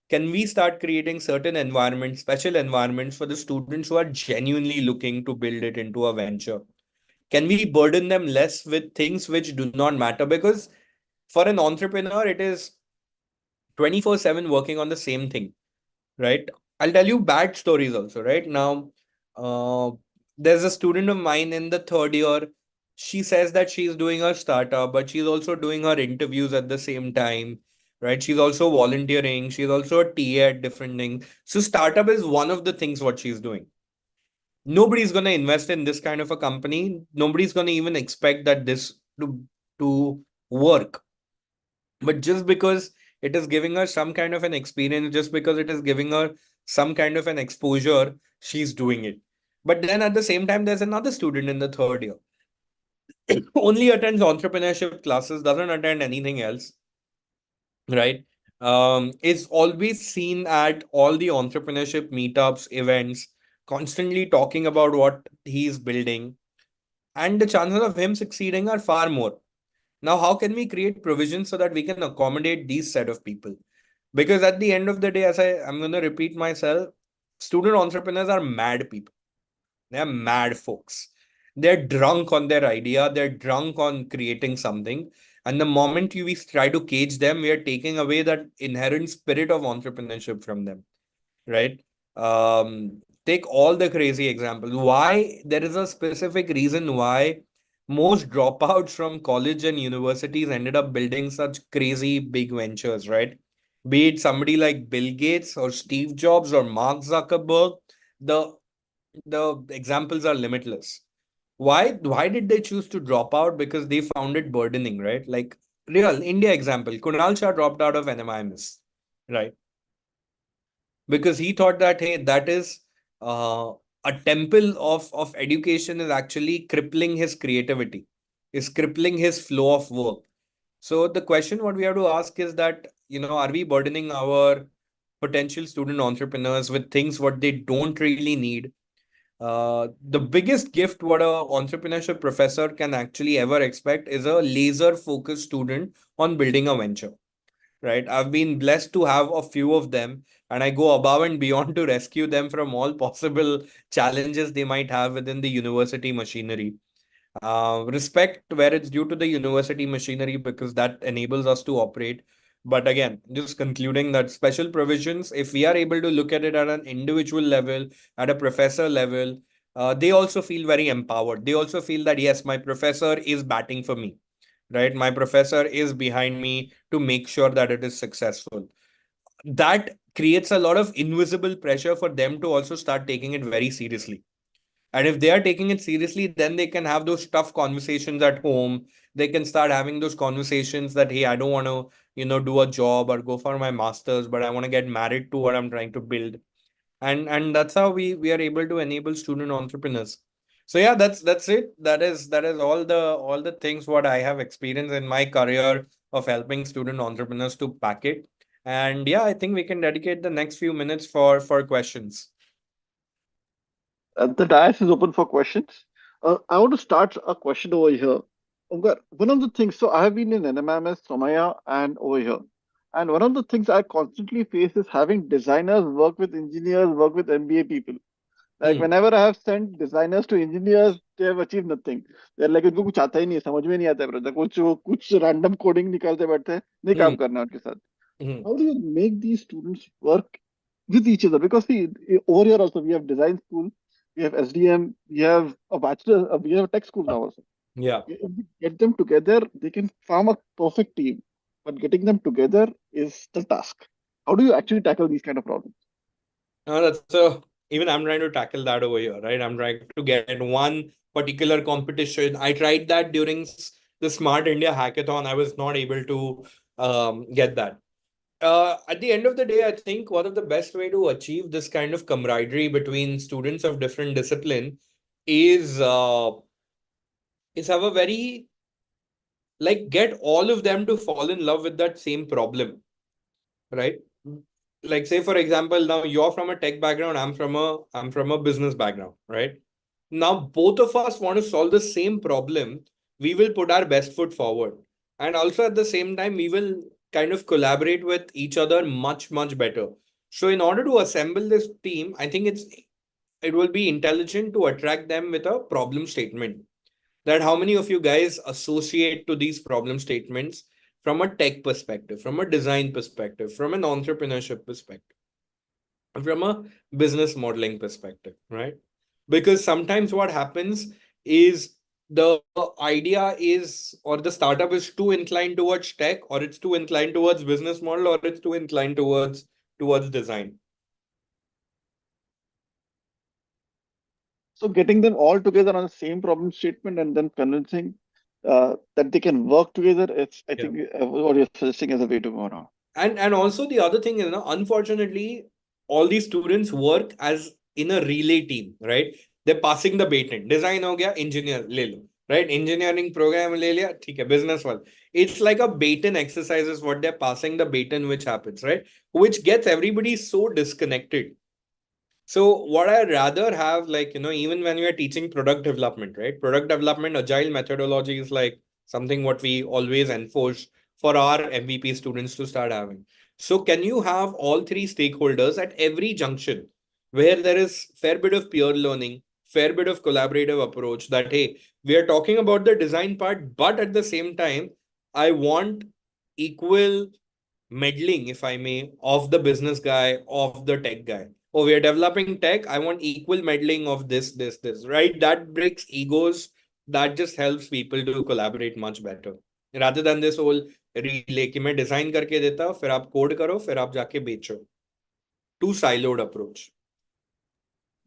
can we start creating certain environments, special environments for the students who are genuinely looking to build it into a venture? Can we burden them less with things which do not matter? Because for an entrepreneur, it is 24/7 working on the same thing, right? I'll tell you bad stories also, right? Now, uh, there's a student of mine in the third year. She says that she's doing her startup, but she's also doing her interviews at the same time, right? She's also volunteering. She's also a TA at different things. So, startup is one of the things what she's doing. Nobody's going to invest in this kind of a company. Nobody's going to even expect that this to work. But just because it is giving her some kind of an experience, just because it is giving her some kind of an exposure, she's doing it. But then at the same time, there's another student in the third year, only attends entrepreneurship classes, doesn't attend anything else, right? Is always seen at all the entrepreneurship meetups, events, constantly talking about what he's building. And the chances of him succeeding are far more. Now, how can we create provisions so that we can accommodate these set of people? Because at the end of the day, I'm going to repeat myself, student entrepreneurs are mad people. They're mad folks. They're drunk on their idea. They're drunk on creating something. And the moment we try to cage them, we are taking away that inherent spirit of entrepreneurship from them, right? Take all the crazy examples. Why there is a specific reason why most dropouts from college and universities ended up building such crazy big ventures, right? Be it somebody like Bill Gates or Steve Jobs or Mark Zuckerberg, the the examples are limitless. Why did they choose to drop out? Because they found it burdening, right? Like real India example, Kunal Shah dropped out of NMIMS, right? Because he thought that hey, that is uh, a temple of education is actually crippling his creativity, is crippling his flow of work. So the question what we have to ask is that, are we burdening our potential student entrepreneurs with things what they don't really need? The biggest gift what a entrepreneurship professor can actually ever expect is a laser focused student on building a venture, right? I've been blessed to have a few of them, and I go above and beyond to rescue them from all possible challenges they might have within the university machinery. Respect where it's due to the university machinery because that enables us to operate. But again, just concluding that special provisions, if we are able to look at it at an individual level, at a professor level, they also feel very empowered. They also feel that, yes, my professor is batting for me, right? My professor is behind me to make sure that it is successful. That creates a lot of invisible pressure for them to also start taking it very seriously. And if they are taking it seriously, then they can have those tough conversations at home. They can start having those conversations that, hey, I don't want to, do a job or go for my master's, but I want to get married to what I'm trying to build. And that's how we are able to enable student entrepreneurs. So yeah, that's it. That is all the things what I have experienced in my career of helping student entrepreneurs to pack it. And yeah, I think we can dedicate the next few minutes for questions. The dais is open for questions. I want to start a question over here. Omkar, one of the things, so I have been in NMMS, Somaya, and over here. And one of the things I constantly face is having designers work with engineers, work with MBA people. Like Hmm. whenever I have sent designers to engineers, they have achieved nothing. They're like इनको कुछ आता ही नहीं है, समझ में नहीं आता है brother. कुछ random coding निकालते बैठते हैं, नहीं काम Hmm. करना है उनके साथ. Hmm. How do you make these students work with each other? Because see, over here also we have design school, we have SDM, we have a bachelor, we have a tech school now also. Yeah. If we get them together, they can form a perfect team. But getting them together is the task. How do you actually tackle these kind of problems? Even I'm trying to tackle that over here, right? I'm trying to get one particular competition. I tried that during the Smart India hackathon. I was not able to get that. At the end of the day, I think one of the best way to achieve this kind of camaraderie between students of different discipline is have a very like get all of them to fall in love with that same problem, right? Like say for example, now you're from a tech background, I'm from a business background, right? Now both of us want to solve the same problem. We will put our best foot forward, and also at the same time we will kind of collaborate with each other much, much better. So in order to assemble this team, I think it will be intelligent to attract them with a problem statement. That how many of you guys associate to these problem statements from a tech perspective, from a design perspective, from an entrepreneurship perspective, from a business modeling perspective, right? Because sometimes what happens is the idea is, or the startup is too inclined towards tech, or it's too inclined towards business model, or it's too inclined towards design. So getting them all together on the same problem statement and then convincing that they can work together, it's I Yeah. think what you're suggesting is a way to go now. And also the other thing is, unfortunately, all these students work as in a relay team, right? They're passing the baton. Design हो गया, engineer ले लो, right? Engineering program ले लिया, ठीक है, business वाला. It's like a baton exercise is what they're passing the baton, which happens, right? Which gets everybody so disconnected. So what I'd rather have, like, even when we are teaching product development, right? Product development, agile methodology is like something what we always enforce for our MVP students to start having. So can you have all three stakeholders at every junction where there is fair bit of peer learning, fair bit of collaborative approach that, hey, we are talking about the design part, but at the same time, I want equal meddling, if I may, of the business guy, of the tech guy. Oh, we are developing tech. I want equal meddling of this, right? That breaks egos. That just helps people to collaborate much better. Rather than this whole relay कि मैं design करके देता हूँ, फिर आप code करो, फिर आप जाके बेचो. Too siloed approach.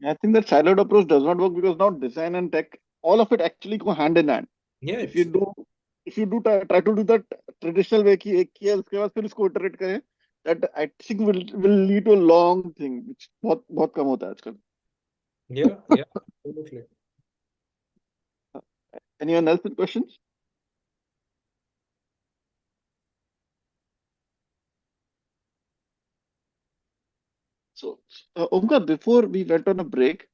I think that siloed approach does not work because now design and tech, all of it actually go hand in hand. Yeah. If you do try to do that traditional way कि एक किया उसके बाद फिर उसको iterate करें, that I think will lead to a long thing which बहुत बहुत कम होता है आजकल. Yeah. Absolutely. Anyone else with questions? So, Omkar, before we went on a break,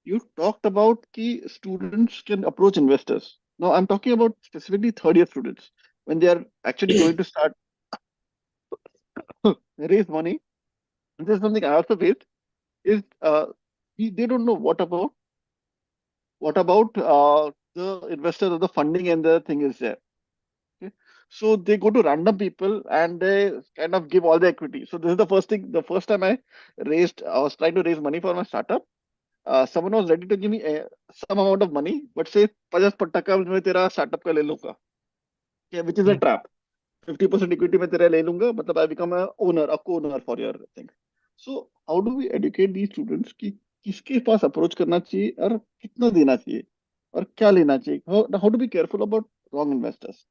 you talked about key students can approach investors. Now, I'm talking about specifically third year students when they are actually going to start raise money. And this is something I also faced is they don't know what about the investor or the funding and the thing is there. Okay. So they go to random people and they kind of give all the equity. So this is the first thing. The first time I was trying to raise money for my startup. Someone was ready to give me some amount of money, but say 50% में तेरा startup का ले लूंगा, okay, which is a trap. 50% equity में तेरा ले लूंगा, मतलब I become a co-owner for your thing. So how do we educate these students कि किसके पास approach करना चाहिए और कितना देना चाहिए और क्या लेना चाहिए? How to be careful about wrong investors?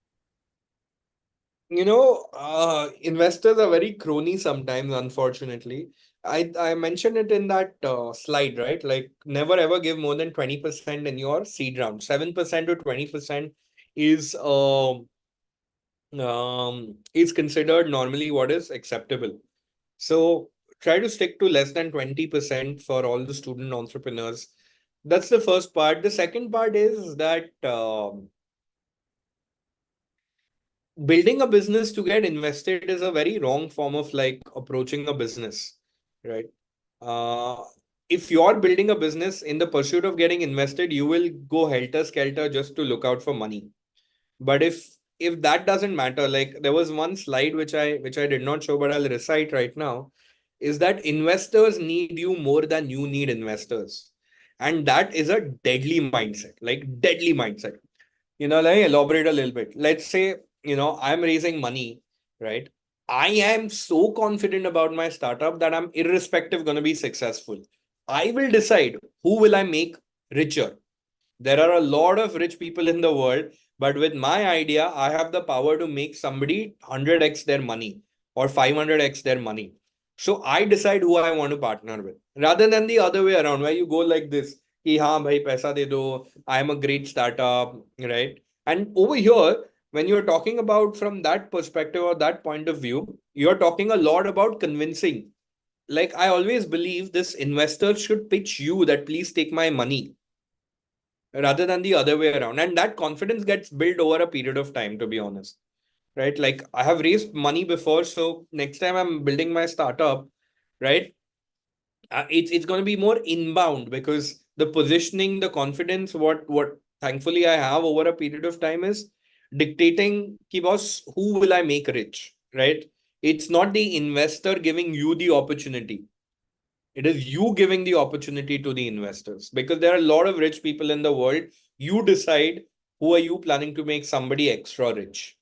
Investors are very crony sometimes, unfortunately. I mentioned it in that slide, right? Like, never ever give more than 20% in your seed round. 7% to 20% is is considered normally what is acceptable. So try to stick to less than 20% for all the student entrepreneurs. That's the first part. The second part is that building a business to get invested is a very wrong form of like approaching a business, right? Uh, if you're building a business in the pursuit of getting invested, you will go helter skelter just to look out for money. But if that doesn't matter, like there was one slide which I did not show, but I'll recite right now, is that investors need you more than you need investors. And that is a deadly mindset, like deadly mindset. Let me elaborate a little bit. Let's say, I'm raising money, right? I am so confident about my startup that I'm irrespective going to be successful. I will decide who will I make richer. There are a lot of rich people in the world, but with my idea, I have the power to make somebody 100x their money or 500x their money. So I decide who I want to partner with rather than the other way around where you go like this. Ki, haan, bhai, paisa de do. I am a great startup, right? And over here, when you're talking about from that perspective or that point of view, you're talking a lot about convincing. Like I always believe this investor should pitch you that please take my money rather than the other way around. And that confidence gets built over a period of time, to be honest. right? Like I have raised money before, so next time I'm building my startup, right? It's going to be more inbound because the positioning, the confidence, what thankfully I have over a period of time is dictating, ki boss, who will I make rich, right? It's not the investor giving you the opportunity. It is you giving the opportunity to the investors because there are a lot of rich people in the world. You decide who are you planning to make somebody extra rich.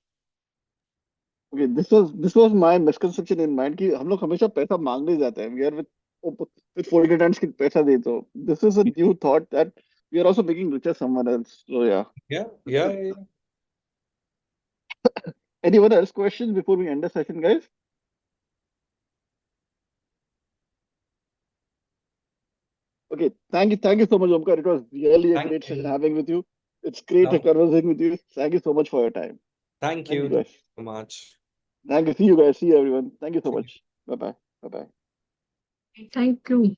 Okay, this was my misconception in mind कि हम लोग हमेशा पैसा मांगने जाते हैं. We are with folded hands कि पैसा दे दो. This is a new thought that we are also making richer someone else. So yeah. Yeah. Anyone else questions before we end the session, guys? Okay, thank you so much, Omkar. It was really a Thank great session you. having with you. It's great Love. conversing with you. Thank you so much for your time. Thank Thank you, you. Thank guys. you so much. Thank you. See you guys. See you everyone. Thank you so See you. much. Bye bye. Bye bye. Thank you.